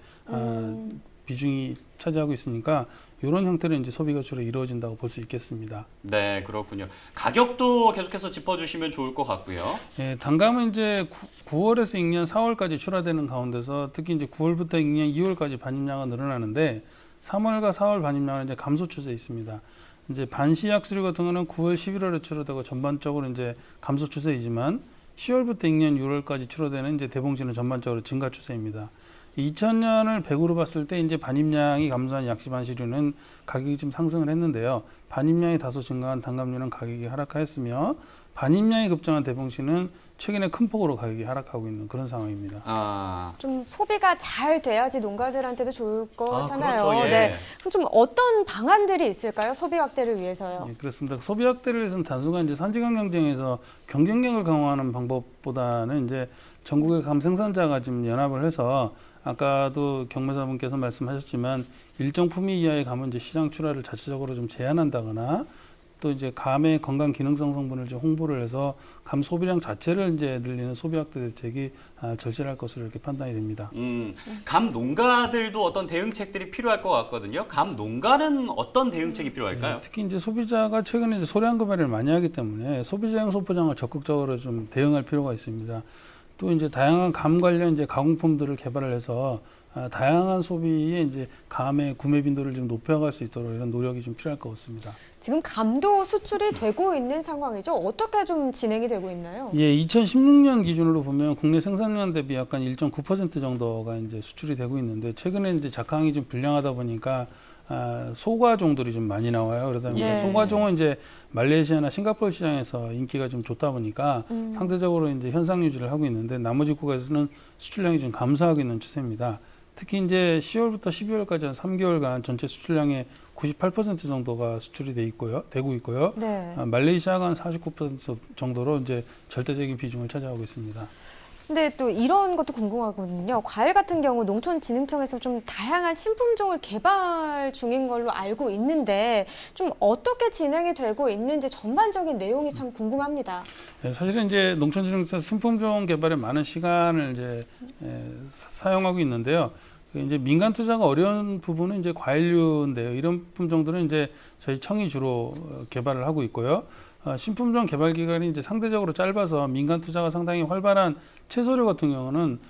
비중이 차지하고 있으니까, 이런 형태로 이제 소비가 주로 이루어진다고 볼 수 있겠습니다. 네, 그렇군요. 가격도 계속해서 짚어주시면 좋을 것 같고요. 예, 단감은 이제 9월에서 익년 4월까지 출하되는 가운데서 특히 이제 9월부터 익년 2월까지 반입량은 늘어나는데, 3월과 4월 반입량은 이제 감소 추세에 있습니다. 이제 반시약수류 같은 거는 9월, 11월에 출하되고 전반적으로 이제 감소 추세이지만, 10월부터 익년 6월까지 출하되는 이제 대봉시는 전반적으로 증가 추세입니다. 2000년을 100으로 봤을 때 이제 반입량이 감소한 약시반시류는 가격이 좀 상승을 했는데요. 반입량이 다소 증가한 단감류는 가격이 하락하였으며, 반입량이 급증한 대봉시는 최근에 큰 폭으로 가격이 하락하고 있는 그런 상황입니다. 좀 소비가 잘 돼야지 농가들한테도 좋을 거잖아요. 그렇죠. 예. 네. 그럼 좀 어떤 방안들이 있을까요? 소비 확대를 위해서요. 예, 그렇습니다. 소비 확대를 위해서는 단순한 이제 산지간 경쟁에서 경쟁력을 강화하는 방법보다는 이제 전국의 감 생산자가 지금 연합을 해서, 아까도 경매사분께서 말씀하셨지만 일정 품위 이하의 감은 이제 시장 출하를 자체적으로 좀 제한한다거나, 또 이제 감의 건강 기능성 성분을 좀 홍보를 해서 감 소비량 자체를 이제 늘리는 소비 확대 대책이 절실할 것으로 이렇게 판단이 됩니다. 감 농가들도 어떤 대응책들이 필요할 것 같거든요. 감 농가는 어떤 대응책이 필요할까요? 특히 이제 소비자가 최근에 이제 소량 구매를 많이 하기 때문에 소비자형 소포장을 적극적으로 좀 대응할 필요가 있습니다. 또 이제 다양한 감 관련 이제 가공품들을 개발을 해서 다양한 소비에 이제 감의 구매 빈도를 좀 높여갈 수 있도록 이런 노력이 좀 필요할 것 같습니다. 지금 감도 수출이 되고 있는 상황이죠. 어떻게 좀 진행이 되고 있나요? 예, 2016년 기준으로 보면 국내 생산량 대비 약간 1.9% 정도가 이제 수출이 되고 있는데, 최근에 이제 작황이 좀 불량하다 보니까 소과종들이 좀 많이 나와요. 그러다 보니까 네. 소과종은 이제 말레이시아나 싱가포르 시장에서 인기가 좀 좋다 보니까 상대적으로 이제 현상 유지를 하고 있는데, 나머지 국가에서는 수출량이 좀 감소하고 있는 추세입니다. 특히 이제 10월부터 12월까지 한 3개월간 전체 수출량의 98% 정도가 수출이 되고 있고요. 네. 말레이시아가 한 49% 정도로 이제 절대적인 비중을 차지하고 있습니다. 근데 또 이런 것도 궁금하거든요. 과일 같은 경우 농촌진흥청에서 좀 다양한 신품종을 개발 중인 걸로 알고 있는데 좀 어떻게 진행이 되고 있는지 전반적인 내용이 참 궁금합니다. 네, 사실은 이제 농촌진흥청 신품종 개발에 많은 시간을 이제 사용하고 있는데요. 그 이제 민간 투자가 어려운 부분은 이제 과일류인데요. 이런 품종들은 이제 저희 청이 주로 개발을 하고 있고요. 신품종 개발 기간이 이제 상대적으로 짧아서 민간 투자가 상당히 활발한 채소류 같은 경우는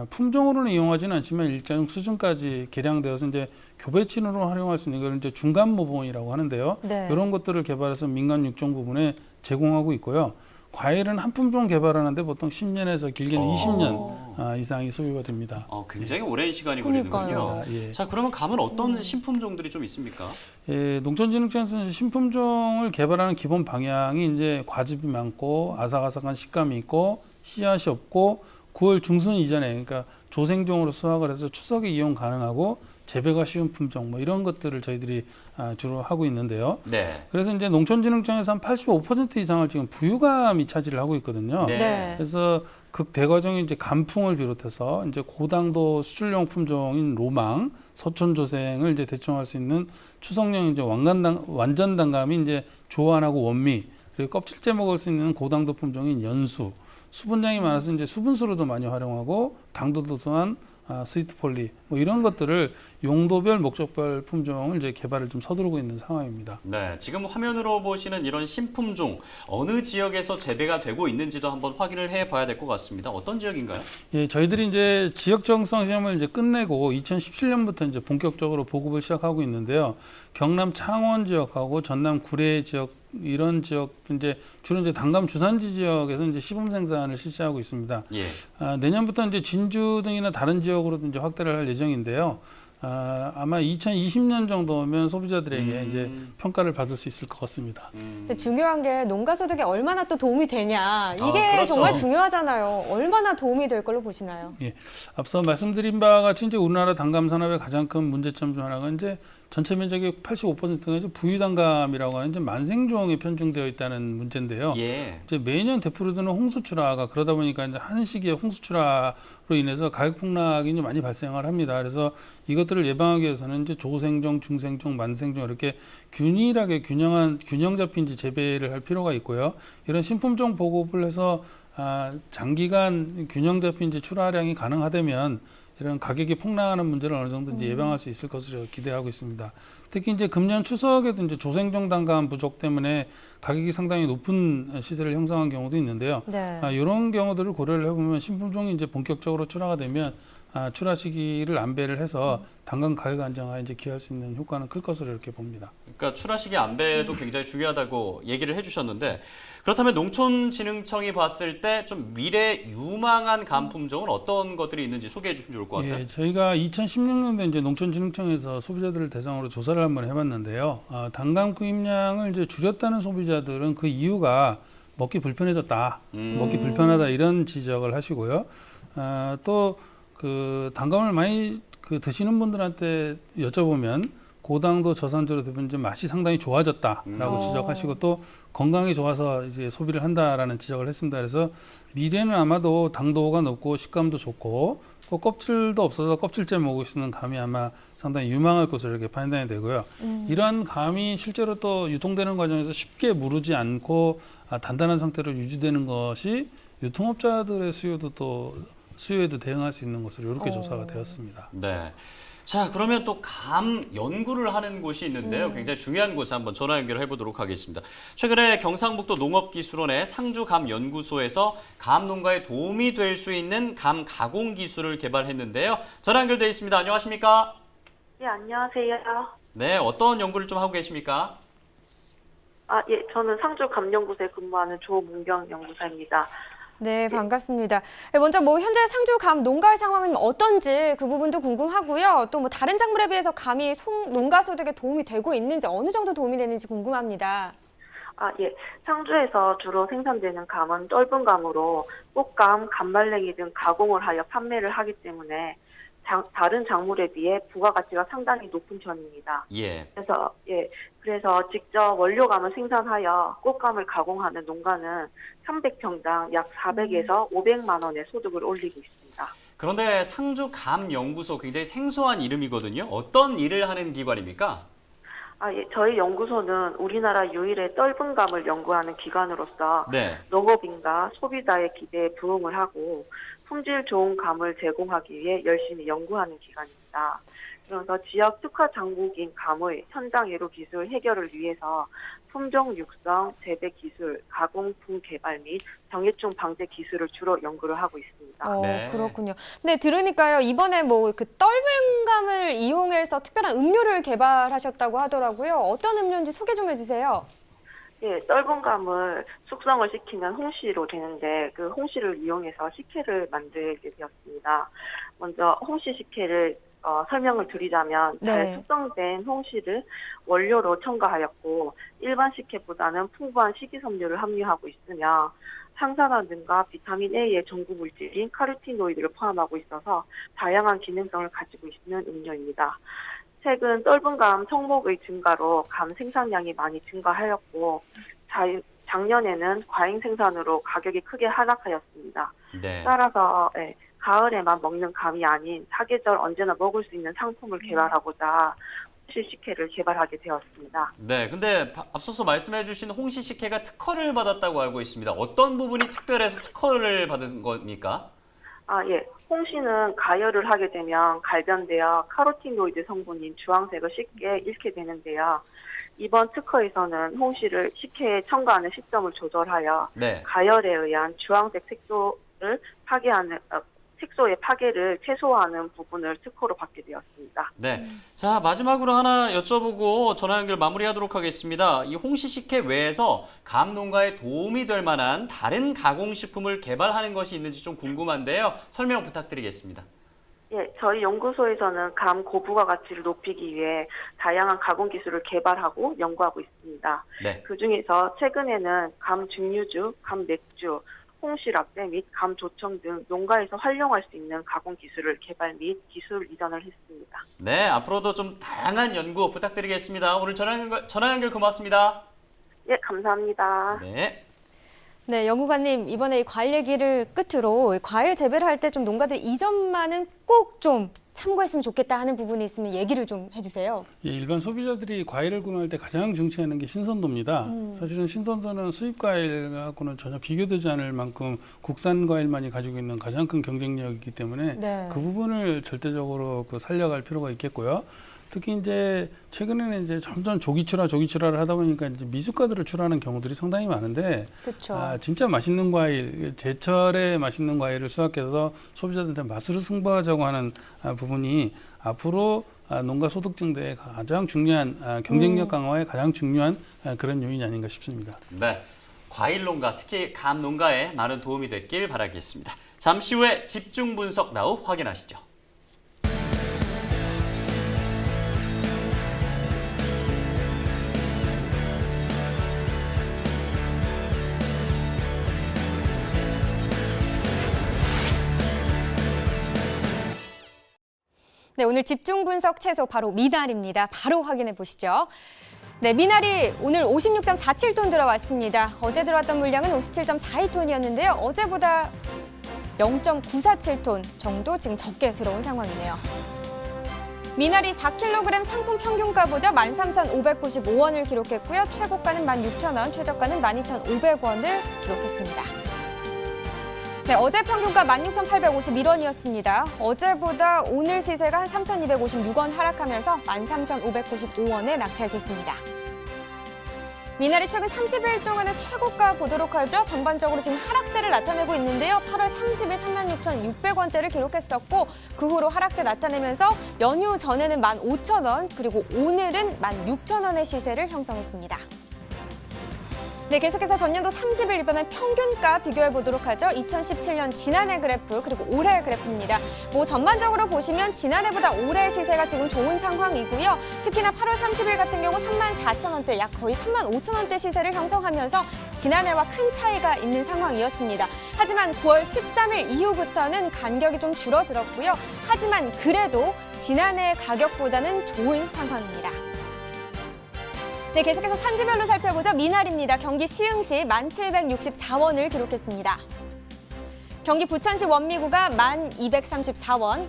품종으로는 이용하지는 않지만 일정 수준까지 개량되어서 이제 교배친으로 활용할 수 있는 걸 이제 중간 모종이라고 하는데요. 네. 이런 것들을 개발해서 민간 육종 부분에 제공하고 있고요. 과일은 한 품종 개발하는데 보통 10년에서 길게는 20년 이상이 소요가 됩니다. 굉장히 오랜 시간이 그러니까요. 걸리는군요. 예. 자, 그러면 감은 어떤 신품종들이 좀 있습니까? 예, 농촌진흥청에서 신품종을 개발하는 기본 방향이 이제 과즙이 많고 아삭아삭한 식감이 있고 씨앗이 없고 9월 중순 이전에 그러니까 조생종으로 수확을 해서 추석에 이용 가능하고 재배가 쉬운 품종 뭐 이런 것들을 저희들이 주로 하고 있는데요. 네. 그래서 이제 농촌진흥청에서 한 85% 이상을 지금 부유감이 차지를 하고 있거든요. 네. 네. 그래서 극대과정이 이제 감풍을 비롯해서 이제 고당도 수출용 품종인 로망, 서촌조생을 이제 대충할 수 있는 추석용 이제 완전 단감이 이제 조안하고 원미 그리고 껍질째 먹을 수 있는 고당도 품종인 연수, 수분량이 많아서 이제 수분수로도 많이 활용하고 당도도 또한 스위트폴리 뭐 이런 것들을 용도별 목적별 품종을 이제 개발을 좀 서두르고 있는 상황입니다. 네, 지금 화면으로 보시는 이런 신품종 어느 지역에서 재배가 되고 있는지도 한번 확인을 해봐야 될 것 같습니다. 어떤 지역인가요? 예, 저희들이 이제 지역 적응성 시험을 이제 끝내고 2017년부터 이제 본격적으로 보급을 시작하고 있는데요. 경남 창원 지역하고 전남 구례 지역 이런 지역 이제 주로 이제 단감 주산지 지역에서 이제 시범 생산을 실시하고 있습니다. 예. 내년부터 이제 진주 등이나 다른 지역으로도 이제 확대를 할 예정인데요. 아마 2020년 정도면 소비자들에게 이제 평가를 받을 수 있을 것 같습니다. 근데 중요한 게 농가 소득에 얼마나 또 도움이 되냐 이게 그렇죠. 정말 중요하잖아요. 얼마나 도움이 될 걸로 보시나요? 예, 앞서 말씀드린 바와 같이 이제 우리나라 단감 산업의 가장 큰 문제점 중 하나가 이제 전체 면적의 85%가 이제 부유단감이라고 하는 이제 만생종에 편중되어 있다는 문제인데요. 예. 이제 매년 대프로드는 홍수출하가 그러다 보니까 이제 한 시기에 홍수출하로 인해서 가격 폭락이 이제 많이 발생을 합니다. 그래서 이것들을 예방하기 위해서는 이제 조생종, 중생종, 만생종 이렇게 균일하게 균형 잡힌 이제 재배를 할 필요가 있고요. 이런 신품종 보급을 해서 장기간 균형 잡힌 이제 출하량이 가능하다면 이런 가격이 폭락하는 문제를 어느 정도 이제 예방할 수 있을 것으로 기대하고 있습니다. 특히 이제 금년 추석에도 이제 조생종 단감 부족 때문에 가격이 상당히 높은 시세를 형성한 경우도 있는데요. 네. 이런 경우들을 고려를 해보면 신품종이 이제 본격적으로 출하가 되면 출하 시기를 안배를 해서 단감 가격 안정화에 이제 기여할 수 있는 효과는 클 것으로 이렇게 봅니다. 그러니까 출하 시기 안배도 굉장히 중요하다고 얘기를 해주셨는데 그렇다면 농촌진흥청이 봤을 때 좀 미래 유망한 감 품종은 어떤 것들이 있는지 소개해 주시면 좋을 것 같아요. 예, 저희가 2016년도에 이제 농촌진흥청에서 소비자들을 대상으로 조사를 한번 해봤는데요. 단감 구입량을 이제 줄였다는 소비자들은 그 이유가 먹기 불편해졌다, 먹기 불편하다 이런 지적을 하시고요. 또 그 단감을 많이 드시는 분들한테 여쭤보면 고당도 저산저로 대부분 좀 맛이 상당히 좋아졌다라고 지적하시고 또 건강이 좋아서 이제 소비를 한다라는 지적을 했습니다. 그래서 미래는 아마도 당도가 높고 식감도 좋고 또 껍질도 없어서 껍질째 먹을 수 있는 감이 아마 상당히 유망할 것으로 이렇게 판단이 되고요. 이러한 감이 실제로 또 유통되는 과정에서 쉽게 무르지 않고 단단한 상태로 유지되는 것이 유통업자들의 수요에도 대응할 수 있는 것으로 이렇게 조사가 되었습니다. 네. 자, 그러면 또 감 연구를 하는 곳이 있는데요. 굉장히 중요한 곳에 한번 전화 연결을 해보도록 하겠습니다. 최근에 경상북도 농업기술원의 상주감연구소에서 감 농가에 도움이 될 수 있는 감 가공 기술을 개발했는데요. 전화 연결돼 있습니다. 안녕하십니까? 네, 안녕하세요. 네, 어떤 연구를 좀 하고 계십니까? 예, 저는 상주감연구소에 근무하는 조문경 연구사입니다. 네, 반갑습니다. 먼저 현재 상주 감 농가의 상황은 어떤지 그 부분도 궁금하고요. 또 다른 작물에 비해서 감이 농가 소득에 도움이 되고 있는지 어느 정도 도움이 되는지 궁금합니다. 예. 상주에서 주로 생산되는 감은 떫은 감으로 꽃감, 감말랭이 등 가공을 하여 판매를 하기 때문에 다른 작물에 비해 부가가치가 상당히 높은 편입니다. 예. 그래서 직접 원료감을 생산하여 꽃감을 가공하는 농가는 300평당 약 400에서 500만 원의 소득을 올리고 있습니다. 그런데 상주감연구소 굉장히 생소한 이름이거든요. 어떤 일을 하는 기관입니까? 저희 연구소는 우리나라 유일의 떫은 감을 연구하는 기관으로서 네. 농업인과 소비자의 기대에 부응을 하고 품질 좋은 감을 제공하기 위해 열심히 연구하는 기관입니다. 그래서 지역 특화 작물인 감의 현장 예로 기술 해결을 위해서 품종 육성, 재배 기술, 가공품 개발 및 병해충 방제 기술을 주로 연구를 하고 있습니다. 네. 그렇군요. 네, 들으니까요. 이번에 뭐 그 떫은 감을 이용해서 특별한 음료를 개발하셨다고 하더라고요. 어떤 음료인지 소개 좀 해주세요. 예, 떫은 감을 숙성을 시키면 홍시로 되는데 그 홍시를 이용해서 식혜를 만들게 되었습니다. 먼저 홍시 식혜를 설명을 드리자면 잘 네. 숙성된 홍시를 원료로 첨가하였고 일반 식혜보다는 풍부한 식이섬유를 함유하고 있으며 항산화 등과 비타민 A의 전구 물질인 카로티노이드를 포함하고 있어서 다양한 기능성을 가지고 있는 음료입니다. 최근 떫은 감 성목의 증가로 감 생산량이 많이 증가하였고 작년에는 과잉 생산으로 가격이 크게 하락하였습니다. 네. 따라서 가을에만 먹는 감이 아닌 사계절 언제나 먹을 수 있는 상품을 개발하고자 홍시 식혜를 개발하게 되었습니다. 네. 근데 앞서서 말씀해 주신 홍시 식혜가 특허를 받았다고 알고 있습니다. 어떤 부분이 특별해서 특허를 받은 겁니까? 예. 홍시는 가열을 하게 되면 갈변되어 카로티노이드 성분인 주황색을 쉽게 잃게 되는데요. 이번 특허에서는 홍시를 식혜에 첨가하는 시점을 조절하여 네. 가열에 의한 주황색 색소의 파괴를 최소화하는 부분을 특허로 받게 되었습니다. 네. 자, 마지막으로 하나 여쭤보고 전화 연결 마무리하도록 하겠습니다. 이 홍시 식혜 외에서 감 농가에 도움이 될 만한 다른 가공식품을 개발하는 것이 있는지 좀 궁금한데요. 설명 부탁드리겠습니다. 예, 저희 연구소에서는 감 고부가 가치를 높이기 위해 다양한 가공 기술을 개발하고 연구하고 있습니다. 네. 그중에서 최근에는 감 증류주, 감 맥주, 홍시 라떼 및 감 조청 등 농가에서 활용할 수 있는 가공 기술을 개발 및 기술 이전을 했습니다. 네, 앞으로도 좀 다양한 연구 부탁드리겠습니다. 오늘 전화 연결 고맙습니다. 예, 감사합니다. 네. 네, 연구관님 이번에 이 과일 얘기를 끝으로 과일 재배를 할 때 좀 농가들 이 점만은 꼭 좀 참고했으면 좋겠다 하는 부분이 있으면 얘기를 좀 해주세요. 예, 일반 소비자들이 과일을 구매할 때 가장 중시하는 게 신선도입니다. 사실은 신선도는 수입 과일하고는 전혀 비교되지 않을 만큼 국산 과일만이 가지고 있는 가장 큰 경쟁력이기 때문에 네. 그 부분을 절대적으로 살려갈 필요가 있겠고요. 특히 이제 최근에는 이제 점점 조기출하를 하다 보니까 이제 미숫가루를 출하하는 경우들이 상당히 많은데, 그렇죠. 진짜 맛있는 과일, 제철에 맛있는 과일을 수확해서 소비자들한테 맛으로 승부하자고 하는 부분이 앞으로 농가 소득 증대에 가장 중요한 경쟁력 강화에 가장 중요한 그런 요인이 아닌가 싶습니다. 네. 과일 농가, 특히 감 농가에 많은 도움이 됐길 바라겠습니다. 잠시 후에 집중 분석 나후 확인하시죠. 네, 오늘 집중 분석 채소 바로 미나리입니다. 바로 확인해 보시죠. 네, 미나리 오늘 56.47톤 들어왔습니다. 어제 들어왔던 물량은 57.42톤이었는데요. 어제보다 0.947톤 정도 지금 적게 들어온 상황이네요. 미나리 4kg 상품 평균가보다 13,595원을 기록했고요. 최고가는 16,000원, 최저가는 12,500원을 기록했습니다. 네, 어제 평균가 16,851원이었습니다. 어제보다 오늘 시세가 한 3,256원 하락하면서 13,595원에 낙찰됐습니다. 미나리 최근 30일 동안의 최고가 보도록 하죠. 전반적으로 지금 하락세를 나타내고 있는데요. 8월 30일 36,600원대를 기록했었고 그 후로 하락세 나타내면서 연휴 전에는 15,000원 그리고 오늘은 16,000원의 시세를 형성했습니다. 네, 계속해서 전년도 30일 일반은 평균가 비교해 보도록 하죠. 2017년 지난해 그래프 그리고 올해 그래프입니다. 뭐 전반적으로 보시면 지난해보다 올해 시세가 지금 좋은 상황이고요. 특히나 8월 30일 같은 경우 34,000원대, 약 거의 35,000원대 시세를 형성하면서 지난해와 큰 차이가 있는 상황이었습니다. 하지만 9월 13일 이후부터는 간격이 좀 줄어들었고요. 하지만 그래도 지난해 가격보다는 좋은 상황입니다. 네, 계속해서 산지별로 살펴보죠. 미나리입니다. 경기 시흥시 1,764원을 기록했습니다. 경기 부천시 원미구가 1,234원,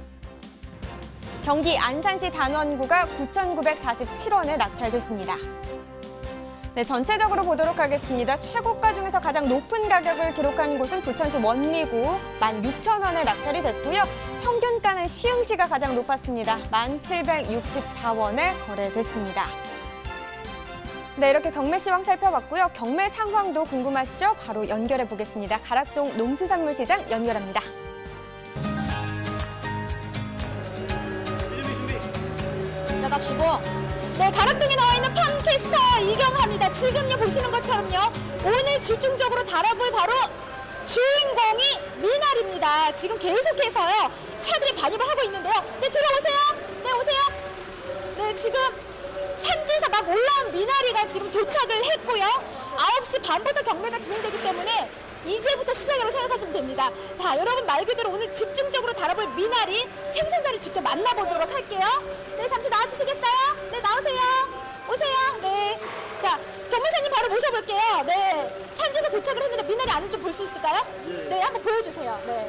경기 안산시 단원구가 9,947원에 낙찰됐습니다. 네, 전체적으로 보도록 하겠습니다. 최고가 중에서 가장 높은 가격을 기록한 곳은 부천시 원미구 16,000원에 낙찰이 됐고요. 평균가는 시흥시가 가장 높았습니다. 1,764원에 거래됐습니다. 네, 이렇게 경매 시황 살펴봤고요. 경매 상황도 궁금하시죠? 바로 연결해 보겠습니다. 가락동 농수산물시장 연결합니다. 야, 나 죽어. 네, 가락동에 나와 있는 펀캐스터 이경화입니다. 지금요 보시는 것처럼요, 오늘 집중적으로 다뤄볼 바로 주인공이 미나리입니다. 지금 계속해서요 차들이 반입을 하고 있는데요. 네, 들어오세요. 네, 오세요. 네, 지금 산지에서 막 올라온 미나리가 지금 도착을 했고요. 9시 반부터 경매가 진행되기 때문에 이제부터 시작이라고 생각하시면 됩니다. 자, 여러분 말 그대로 오늘 집중적으로 다뤄볼 미나리 생산자를 직접 만나보도록 할게요. 네, 잠시 나와주시겠어요? 네, 나오세요. 오세요. 네. 자, 경매사님 바로 모셔볼게요. 네. 산지에서 도착을 했는데 미나리 안을 좀 볼 수 있을까요? 네, 한번 보여주세요. 네.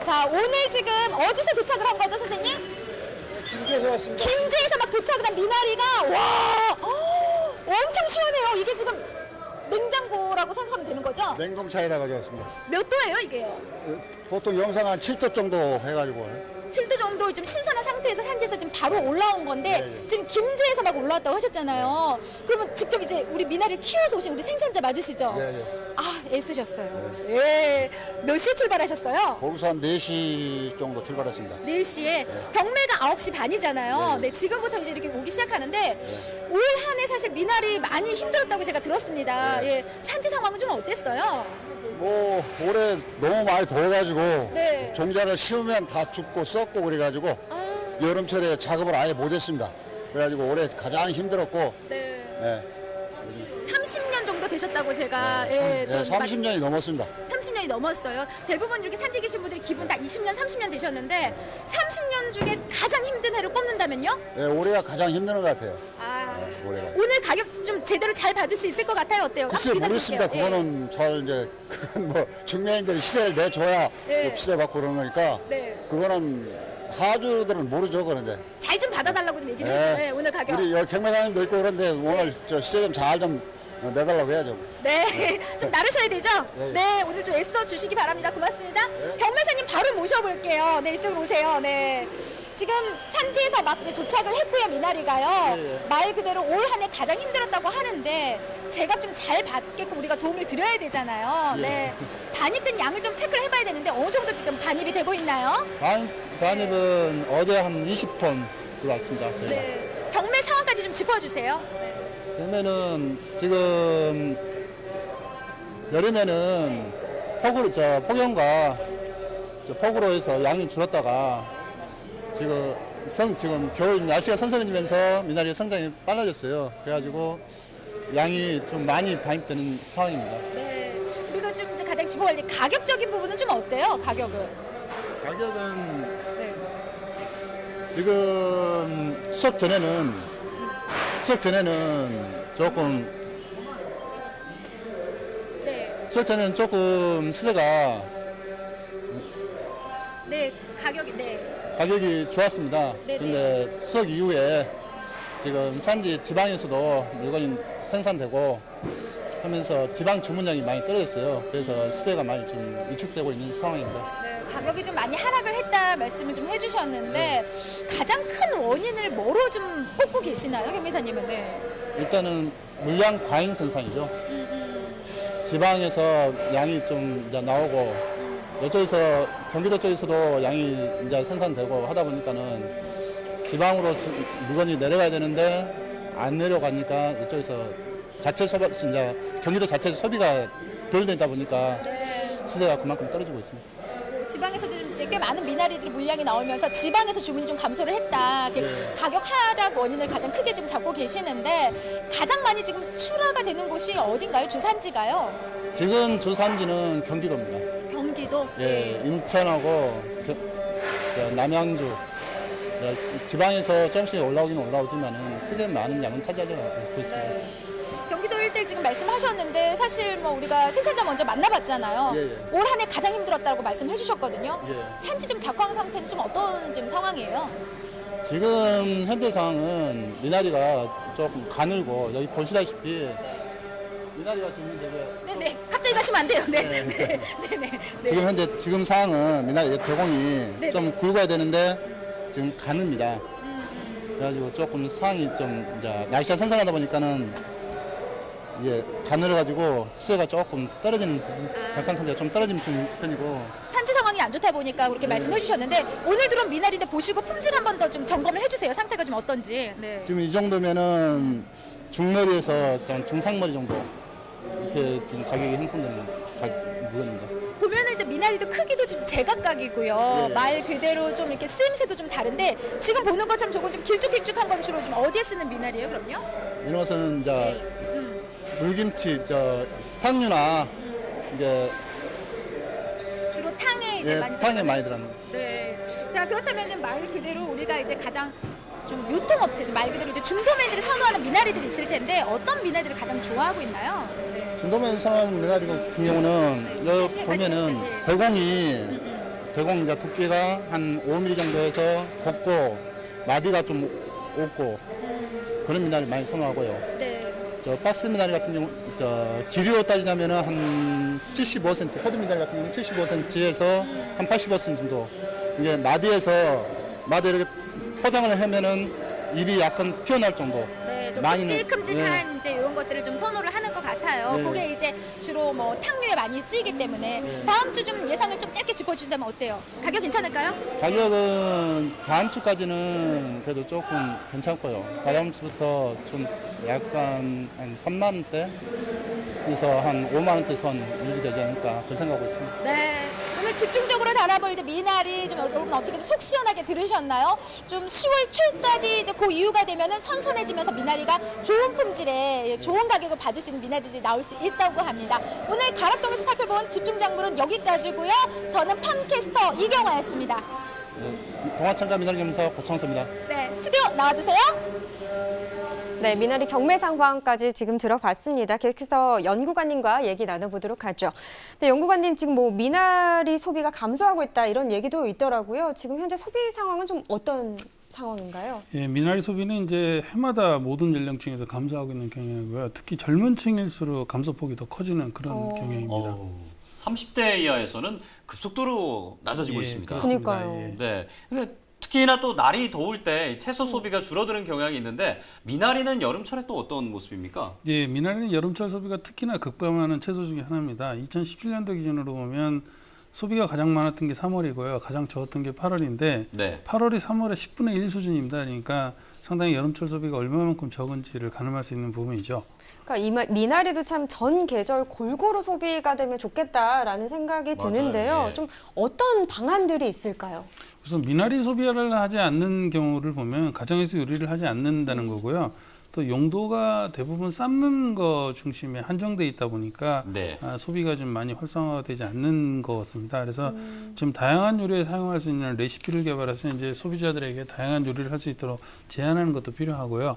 자, 오늘 지금 어디서 도착을 한 거죠, 선생님? 김제에서 왔습니다. 김제에서 막 도착을 한 미나리가, 와, 엄청 시원해요. 이게 지금 냉장고라고 생각하면 되는 거죠? 냉동차에다 가져왔습니다. 몇 도예요, 이게요? 보통 영상 한 7도 정도 해가지고 7도 정도 좀 신선한 상태에서 산지에서 지금 바로 올라온 건데, 네. 지금 김제에서 막 올라왔다고 하셨잖아요. 그러면 직접 이제 우리 미나리를 키워서 오신 우리 생산자 맞으시죠? 예. 아, 애쓰셨어요. 예. 몇 시에 출발하셨어요? 거기서 한 4시 정도 출발했습니다. 4시에. 경매가 9시 반이잖아요. 네, 지금부터 이제 이렇게 오기 시작하는데, 올 한 해 사실 미나리 많이 힘들었다고 제가 들었습니다. 예. 산지 상황은 좀 어땠어요? 뭐 올해 너무 많이 더워가지고 네. 종자를 심으면 다 죽고 썩고 그래가지고 여름철에 작업을 아예 못했습니다. 그래가지고 올해 가장 힘들었고 네. 30년 정도 되셨다고 제가 예, 또 30년이 넘었습니다. 30년이 넘었어요. 대부분 이렇게 산지 계신 분들이 기본 다 20년, 30년 되셨는데 30년 중에 가장 힘든 해를 꼽는다면요? 네, 올해가 가장 힘든 것 같아요. 아, 올해가. 오늘 가격 좀 제대로 잘 받을 수 있을 것 같아요. 어때요? 글쎄 한번 모르겠습니다. 기다려볼게요. 그거는 잘 이제 그건 뭐 중매인들이 시세를 내줘야 예. 뭐 비싸 받고 그러는 거니까 네. 그거는 사주들은 모르죠. 그런데 잘 좀 받아달라고 좀 얘기를 해주세요. 네, 오늘 가격. 우리 여기 경매사님도 있고 그런데 오늘 저 시세 좀 잘 좀 내달라고 해야죠. 네, 좀 나르셔야 되죠? 네. 네, 오늘 좀 애써 주시기 바랍니다. 고맙습니다. 경매사님 바로 모셔볼게요. 네, 이쪽으로 오세요. 네. 지금 산지에서 막 이제 도착을 했고요, 미나리가요. 말 그대로 올 한 해 가장 힘들었다고 하는데 제가 좀 잘 받게끔 우리가 도움을 드려야 되잖아요. 네. 반입된 양을 좀 체크를 해봐야 되는데 어느 정도 지금 반입이 되고 있나요? 반입은 어제 한 20톤 들어왔습니다. 저희가. 네. 경매 상황까지 좀 짚어주세요. 그러면은 지금 여름에는 폭염과 폭우로 해서 양이 줄었다가 지금 겨울 날씨가 선선해지면서 미나리 성장이 빨라졌어요. 그래가지고 양이 좀 많이 반입되는 상황입니다. 네. 우리가 좀 이제 가장 짚어볼 때 가격적인 부분은 좀 어때요? 가격은? 가격은 네. 지금 수확 전에는 조금 시세가 네, 가격이, 네. 가격이 좋았습니다. 네네. 근데 수확 이후에 지금 산지 지방에서도 물건이 생산되고 하면서 지방 주문량이 많이 떨어졌어요. 그래서 시세가 많이 지금 위축되고 있는 상황입니다. 네, 가격이 좀 많이 하락을 했다 말씀을 좀 해주셨는데 가장 큰 원인을 뭐로 좀 꼽고 계시나요, 경매사님은? 네. 일단은 물량 과잉 생산이죠. 지방에서 양이 좀 이제 나오고 이쪽에서 경기도 쪽에서도 양이 이제 생산되고 하다 보니까는 지방으로 물건이 내려가야 되는데 안 내려가니까 이쪽에서 자체 소비, 이제 경기도 자체에서 소비가 덜 되다 보니까 시세가 그만큼 떨어지고 있습니다. 지방에서도 좀 이제 꽤 많은 미나리들이 물량이 나오면서 지방에서 주문이 좀 감소를 했다. 가격 하락 원인을 가장 크게 지금 잡고 계시는데 가장 많이 지금 출하가 되는 곳이 어딘가요? 주산지가요? 지금 주산지는 경기도입니다. 경기도? 예, 인천하고 남양주 지방에서 조금씩 올라오긴 올라오지만은 크게 많은 양은 차지하지 않고 있습니다. 경기도 일대 지금 말씀하셨는데 사실 뭐 우리가 생산자 먼저 만나봤잖아요. 올 한 해 가장 힘들었다고 말씀해 주셨거든요. 산지 좀 작황 상태는 좀 어떤 지금 상황이에요? 지금 현재 상황은 미나리가 조금 가늘고 여기 보시다시피 미나리가 지금 되게 네네. 갑자기 가시면 안 돼요. 네네네. 지금 현재 지금 상황은 미나리 대공이 네네. 좀 굵어야 되는데 지금 가늡니다. 그래가지고 조금 상황이 좀 이제 날씨가 선선하다 보니까는 이게 가늘어가지고 수요가 조금 떨어지는 작황 상태가 좀 떨어지는 편이고 산지 상황이 안 좋다 보니까 그렇게 말씀해 주셨는데 오늘 들어온 미나리인데 보시고 품질 한 번 더 좀 점검을 해주세요. 상태가 좀 어떤지. 네. 지금 이 정도면은 중머리에서 중상머리 정도 이렇게 지금 가격이 형성되는 물건입니다. 보면은 이제 미나리도 크기도 좀 제각각이고요. 말 그대로 좀 이렇게 쓰임새도 좀 다른데 지금 보는 것처럼 저건 좀 길쭉길쭉한 건 주로 좀 어디에 쓰는 미나리예요, 그럼요? 이런 것은 이제 물김치, 탕류나 이제 주로 탕에 이제 많이 탕에 들어가는- 많이 들어가는. 네. 자 그렇다면은 말 그대로 우리가 이제 가장 좀 유통업체 말 그대로 이제 중도매들이 선호하는 미나리들이 있을 텐데 어떤 미나리들을 가장 좋아하고 있나요? 중도면 선호하는 미나리 같은 경우는 여기 보면은 대공 이제 두께가 한 5mm 정도에서 곱고 마디가 좀 없고 그런 미나리 많이 선호하고요. 네. 저 박스 미나리 같은 경우 기류로 따지자면은 한 75cm, 호두 미나리 같은 경우는 75cm에서 한 85cm 정도. 이게 마디 이렇게 포장을 하면은 입이 약간 튀어나올 정도. 네, 좀 많이는- 큼직큼직한 이제 이런 것들을 좀 선호를 하는 것 같아요. 네. 그게 이제 주로 뭐 탕류에 많이 쓰이기 때문에 다음 주 좀 예상을 좀 짧게 짚어주신다면 어때요? 가격 괜찮을까요? 가격은 다음 주까지는 그래도 조금 괜찮고요. 다음 주부터 좀 약간 한 3만 원대에서 한 5만 원대 선 유지되지 않을까 그 생각하고 있습니다. 네. 오늘 집중적으로 달아볼 이제 미나리 좀 여러분 어떻게 좀 속 시원하게 들으셨나요? 좀 10월 초까지 이제 그 이후가 되면은 선선해지면서 미나리가 좋은 품질의 좋은 가격을 받을 수 있는 미나리들이 나올 수 있다고 합니다. 오늘 가락동에서 살펴본 집중 장부는 여기까지고요. 저는 팜캐스터 이경화였습니다. 동아천가 미나리겸사 고창섭입니다. 네, 스튜디오 나와주세요. 네, 미나리 경매 상황까지 지금 들어봤습니다. 계속해서 연구관님과 얘기 나눠보도록 하죠. 네, 연구관님 지금 뭐 미나리 소비가 감소하고 있다 이런 얘기도 있더라고요. 지금 현재 소비 상황은 좀 어떤 상황인가요? 예, 미나리 소비는 이제 해마다 모든 연령층에서 감소하고 있는 경향이고요. 특히 젊은 층일수록 감소폭이 더 커지는 그런 경향입니다. 30대 이하에서는 급속도로 낮아지고 예, 있습니다. 그렇습니다. 그러니까요. 예. 네. 그러니까 특히나 또 날이 더울 때 채소 소비가 줄어드는 경향이 있는데 미나리는 여름철에 또 어떤 모습입니까? 예, 미나리는 여름철 소비가 특히나 급감하는 채소 중에 하나입니다. 2017년도 기준으로 보면 소비가 가장 많았던 게 3월이고요. 가장 적었던 게 8월인데 네. 8월이 3월의 10분의 1 수준입니다. 그러니까 상당히 여름철 소비가 얼마만큼 적은지를 가늠할 수 있는 부분이죠. 그러니까 미나리도 참 전 계절 골고루 소비가 되면 좋겠다라는 생각이 맞아요. 드는데요. 예. 좀 어떤 방안들이 있을까요? 우선 미나리 소비를 하지 않는 경우를 보면 가정에서 요리를 하지 않는다는 거고요. 또 용도가 대부분 삶는 거 중심에 한정돼 있다 보니까 네. 소비가 좀 많이 활성화되지 않는 것 같습니다. 그래서 지금 다양한 요리에 사용할 수 있는 레시피를 개발해서 이제 소비자들에게 다양한 요리를 할 수 있도록 제한하는 것도 필요하고요.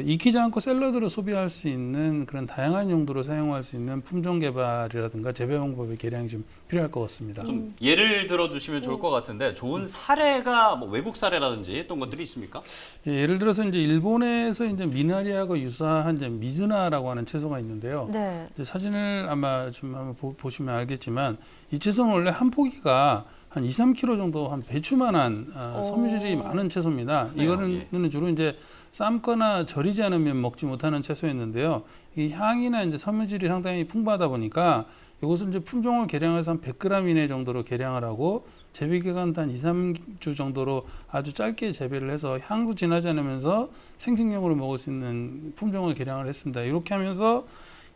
익히지 않고 샐러드로 소비할 수 있는 그런 다양한 용도로 사용할 수 있는 품종 개발이라든가 재배 방법의 개량이 좀 필요할 것 같습니다. 좀 예를 들어 주시면 좋을 것 같은데 좋은 사례가 뭐 외국 사례라든지 어떤 것들이 있습니까? 예, 예를 들어서 이제 일본에서 이제 미나리하고 유사한 이제 미즈나라고 하는 채소가 있는데요. 네. 이제 사진을 아마 좀 한번 보시면 알겠지만 이 채소는 원래 한 포기가 한 2, 3kg 정도 한 배추만한 섬유질이 많은 채소입니다. 그래요, 이거는 주로 이제 삶거나 절이지 않으면 먹지 못하는 채소였는데요. 이 향이나 이제 섬유질이 상당히 풍부하다 보니까 이것을 이제 품종을 개량해서 한 100g 이내 정도로 개량을 하고 재배 기간도 한 2, 3주 정도로 아주 짧게 재배를 해서 향도 진하지 않으면서 생식용으로 먹을 수 있는 품종을 개량을 했습니다. 이렇게 하면서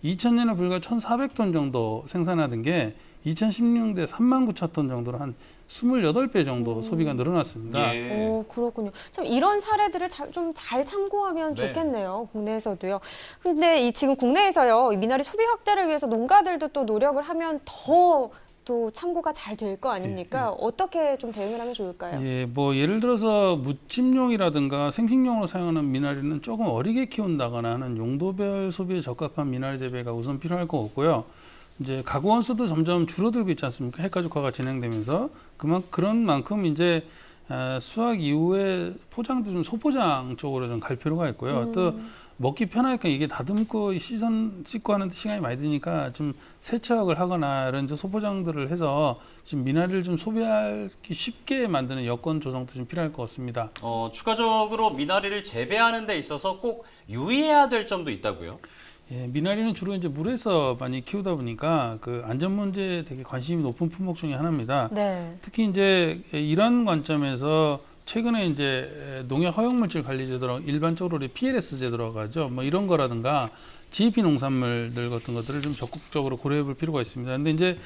2000년에 불과 1,400톤 정도 생산하던 게 2016년에 39,000톤 정도로 한 28배 정도 소비가 늘어났습니다. 예. 오, 그렇군요. 참 이런 사례들을 좀 잘 참고하면 네. 좋겠네요. 국내에서도요. 근데 지금 국내에서요, 이 미나리 소비 확대를 위해서 농가들도 또 노력을 하면 더 또 참고가 잘 될 거 아닙니까? 어떻게 좀 대응을 하면 좋을까요? 예, 뭐 예를 들어서 무침용이라든가 생식용으로 사용하는 미나리는 조금 어리게 키운다거나 하는 용도별 소비에 적합한 미나리 재배가 우선 필요할 것 같고요. 이제 가구 원수도 점점 줄어들고 있지 않습니까? 핵가족화가 진행되면서 그런 만큼 이제 수확 이후에 포장도 좀 소포장 쪽으로 좀 갈 필요가 있고요. 또 먹기 편하니까 이게 다듬고 씻고 하는 데 시간이 많이 드니까 좀 세척을 하거나 이런 이제 소포장들을 해서 지금 미나리를 좀 소비하기 쉽게 만드는 여건 조성도 좀 필요할 것 같습니다. 추가적으로 미나리를 재배하는 데 있어서 꼭 유의해야 될 점도 있다고요? 예, 미나리는 주로 이제 물에서 많이 키우다 보니까 그 안전 문제에 되게 관심이 높은 품목 중에 하나입니다. 네. 특히 이제 이런 관점에서 최근에 이제 농약 허용물질 관리 제도로 일반적으로 우리 PLS 제도라고 하죠. 뭐 이런 거라든가 GAP 농산물들 같은 것들을 좀 적극적으로 고려해 볼 필요가 있습니다. 근데 이제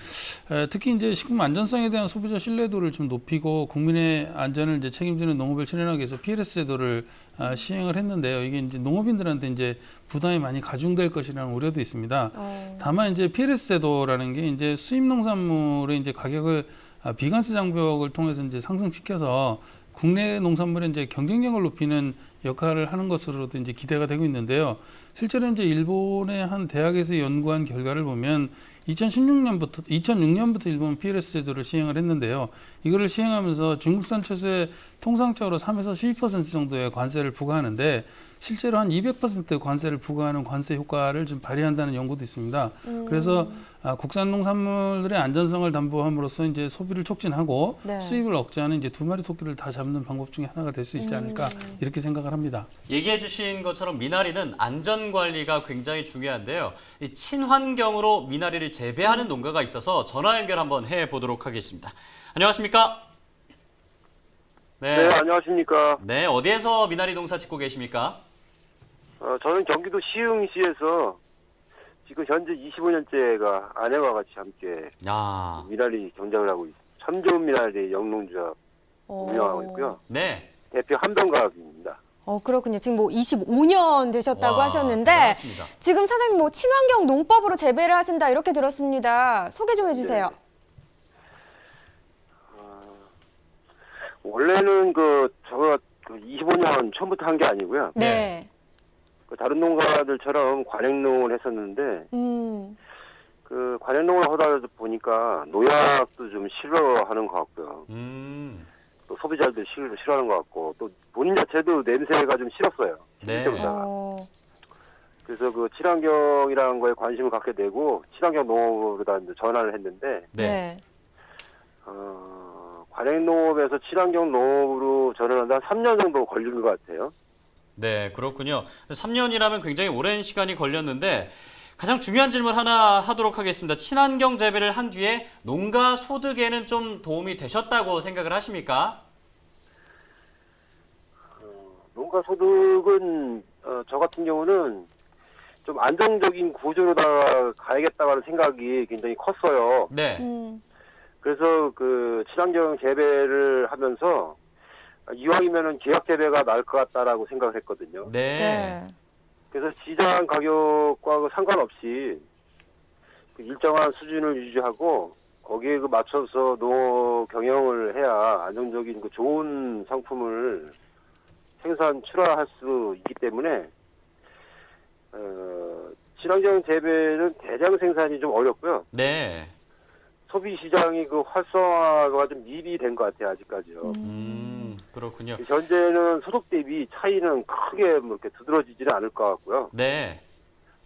특히 이제 식품 안전성에 대한 소비자 신뢰도를 좀 높이고 국민의 안전을 이제 책임지는 농업을 실현하기 위해서 PLS 제도를 시행을 했는데요. 이게 이제 농업인들한테 이제 부담이 많이 가중될 것이라는 우려도 있습니다. 다만 이제 PLS 제도라는 게 이제 수입 농산물의 이제 가격을 비관세 장벽을 통해서 이제 상승시켜서 국내 농산물의 이제 경쟁력을 높이는 역할을 하는 것으로도 이제 기대가 되고 있는데요. 실제로 이제 일본의 한 대학에서 연구한 결과를 보면 2006년부터 일본 PLS 제도를 시행을 했는데요. 이거를 시행하면서 중국산 채소에 통상적으로 3에서 12% 정도의 관세를 부과하는데 실제로 한 200% 관세를 부과하는 관세 효과를 좀 발휘한다는 연구도 있습니다. 그래서 국산 농산물들의 안전성을 담보함으로써 이제 소비를 촉진하고 네. 수입을 억제하는 이제 두 마리 토끼를 다 잡는 방법 중에 하나가 될 수 있지 않을까 이렇게 생각을 합니다. 얘기해 주신 것처럼 미나리는 안전 관리가 굉장히 중요한데요. 이 친환경으로 미나리를 재배하는 농가가 있어서 전화 연결 한번 해 보도록 하겠습니다. 안녕하십니까? 네, 안녕하십니까. 네, 어디에서 미나리 농사 짓고 계십니까? 저는 경기도 시흥시에서 지금 현재 25년째가 아내와 같이 함께 아, 미나리 경작을 하고 있습니다. 참 좋은 미나리 영농조합 운영하고 있고요. 네. 대표 한병가입니다. 그렇군요. 지금 뭐 25년 되셨다고 와, 하셨는데 대단하십니다. 지금 사장님 뭐 친환경 농법으로 재배를 하신다 이렇게 들었습니다. 소개 좀 해주세요. 원래는 제가 25년 처음부터 한 게 아니고요. 네. 다른 농가들처럼 관행농을 했었는데 관행농을 하다 보니까 농약도 좀 싫어하는 것 같고요. 또 소비자들도 싫어하는 것 같고 또 본인 자체도 냄새가 좀 싫었어요. 네. 그래서 그 친환경이라는 거에 관심을 갖게 되고 친환경 농업으로 다 이제 전환을 했는데 네. 관행농업에서 친환경 농업으로 전환하다 3년 정도 걸린 것 같아요. 네, 그렇군요. 3년이라면 굉장히 오랜 시간이 걸렸는데 가장 중요한 질문 하나 하도록 하겠습니다. 친환경 재배를 한 뒤에 농가 소득에는 좀 도움이 되셨다고 생각을 하십니까? 농가 소득은 저 같은 경우는 좀 안정적인 구조로다가 가야겠다는 생각이 굉장히 컸어요. 네. 그래서 그 친환경 재배를 하면서 이왕이면은 계약 재배가 나을 것 같다라고 생각을 했거든요. 네. 그래서 시장 가격과 상관없이 그 일정한 수준을 유지하고 거기에 그 맞춰서 농업 경영을 해야 안정적인 그 좋은 상품을 생산 출하할 수 있기 때문에 친환경 재배는 대량 생산이 좀 어렵고요. 네. 소비 시장이 그 활성화가 좀 미비된 것 같아요, 아직까지요. 그렇군요. 현재는 소득 대비 차이는 크게 뭐 이렇게 두드러지지는 않을 것 같고요. 네.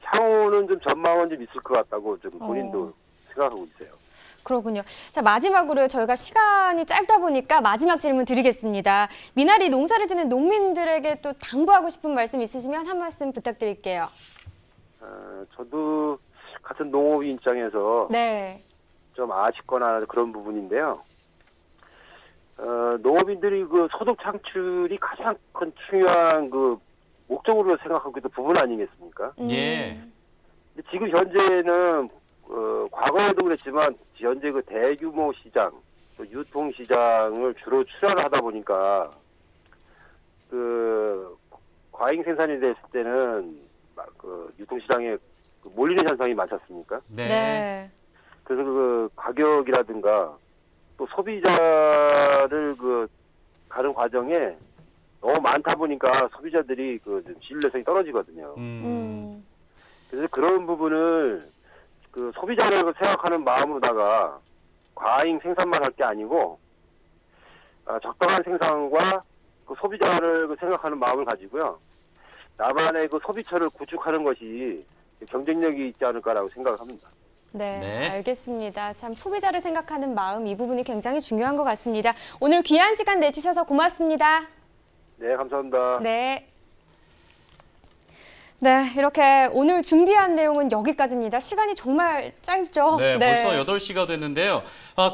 향후는 좀 전망은 좀 있을 것 같다고 좀 본인도 생각하고 있어요. 그렇군요. 자, 마지막으로 저희가 시간이 짧다 보니까 마지막 질문 드리겠습니다. 미나리 농사를 짓는 농민들에게 또 당부하고 싶은 말씀 있으시면 한 말씀 부탁드릴게요. 저도 같은 농업인 입장에서 네. 좀 아쉽거나 그런 부분인데요. 농업인들이 그 소득 창출이 가장 큰 중요한 그 목적으로 생각하고 있는 부분 아니겠습니까? 예. 근데 지금 현재는 과거에도 그랬지만 현재 그 대규모 시장, 또 유통 시장을 주로 출하를 하다 보니까 그 과잉 생산이 됐을 때는 그 유통 시장에 몰리는 현상이 많지 않습니까? 네. 네. 그래서 그 가격이라든가 또 소비자를 그 가는 과정에 너무 많다 보니까 소비자들이 그 좀 신뢰성이 떨어지거든요. 그래서 그런 부분을 그 소비자를 생각하는 마음으로다가 과잉 생산만 할 게 아니고 적당한 생산과 그 소비자를 그 생각하는 마음을 가지고요. 나만의 그 소비처를 구축하는 것이 경쟁력이 있지 않을까라고 생각을 합니다. 네, 네. 알겠습니다. 참 소비자를 생각하는 마음 이 부분이 굉장히 중요한 것 같습니다. 오늘 귀한 시간 내주셔서 고맙습니다. 네, 감사합니다. 네. 네, 이렇게 오늘 준비한 내용은 여기까지입니다. 시간이 정말 짧죠? 네, 벌써 8시가 됐는데요.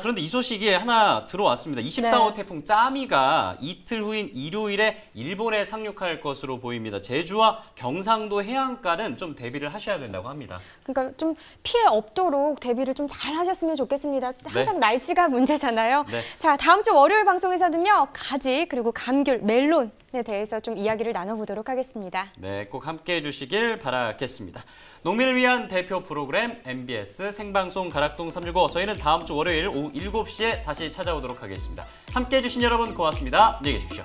그런데 이 소식이 하나 들어왔습니다. 24호 네. 태풍 짜미가 이틀 후인 일요일에 일본에 상륙할 것으로 보입니다. 제주와 경상도 해안가는 좀 대비를 하셔야 된다고 합니다. 그러니까 좀 피해 없도록 대비를 좀 잘 하셨으면 좋겠습니다. 항상 날씨가 문제잖아요. 네. 자, 다음 주 월요일 방송에서는요. 가지 그리고 감귤, 멜론에 대해서 좀 이야기를 나눠보도록 하겠습니다. 네, 꼭 함께해 주시길 바라겠습니다. 농민을 위한 대표 프로그램 MBS 생방송 가락동 365. 저희는 다음 주 월요일 오후 7시에 다시 찾아오도록 하겠습니다. 함께해 주신 여러분 고맙습니다. 안녕히 계십시오.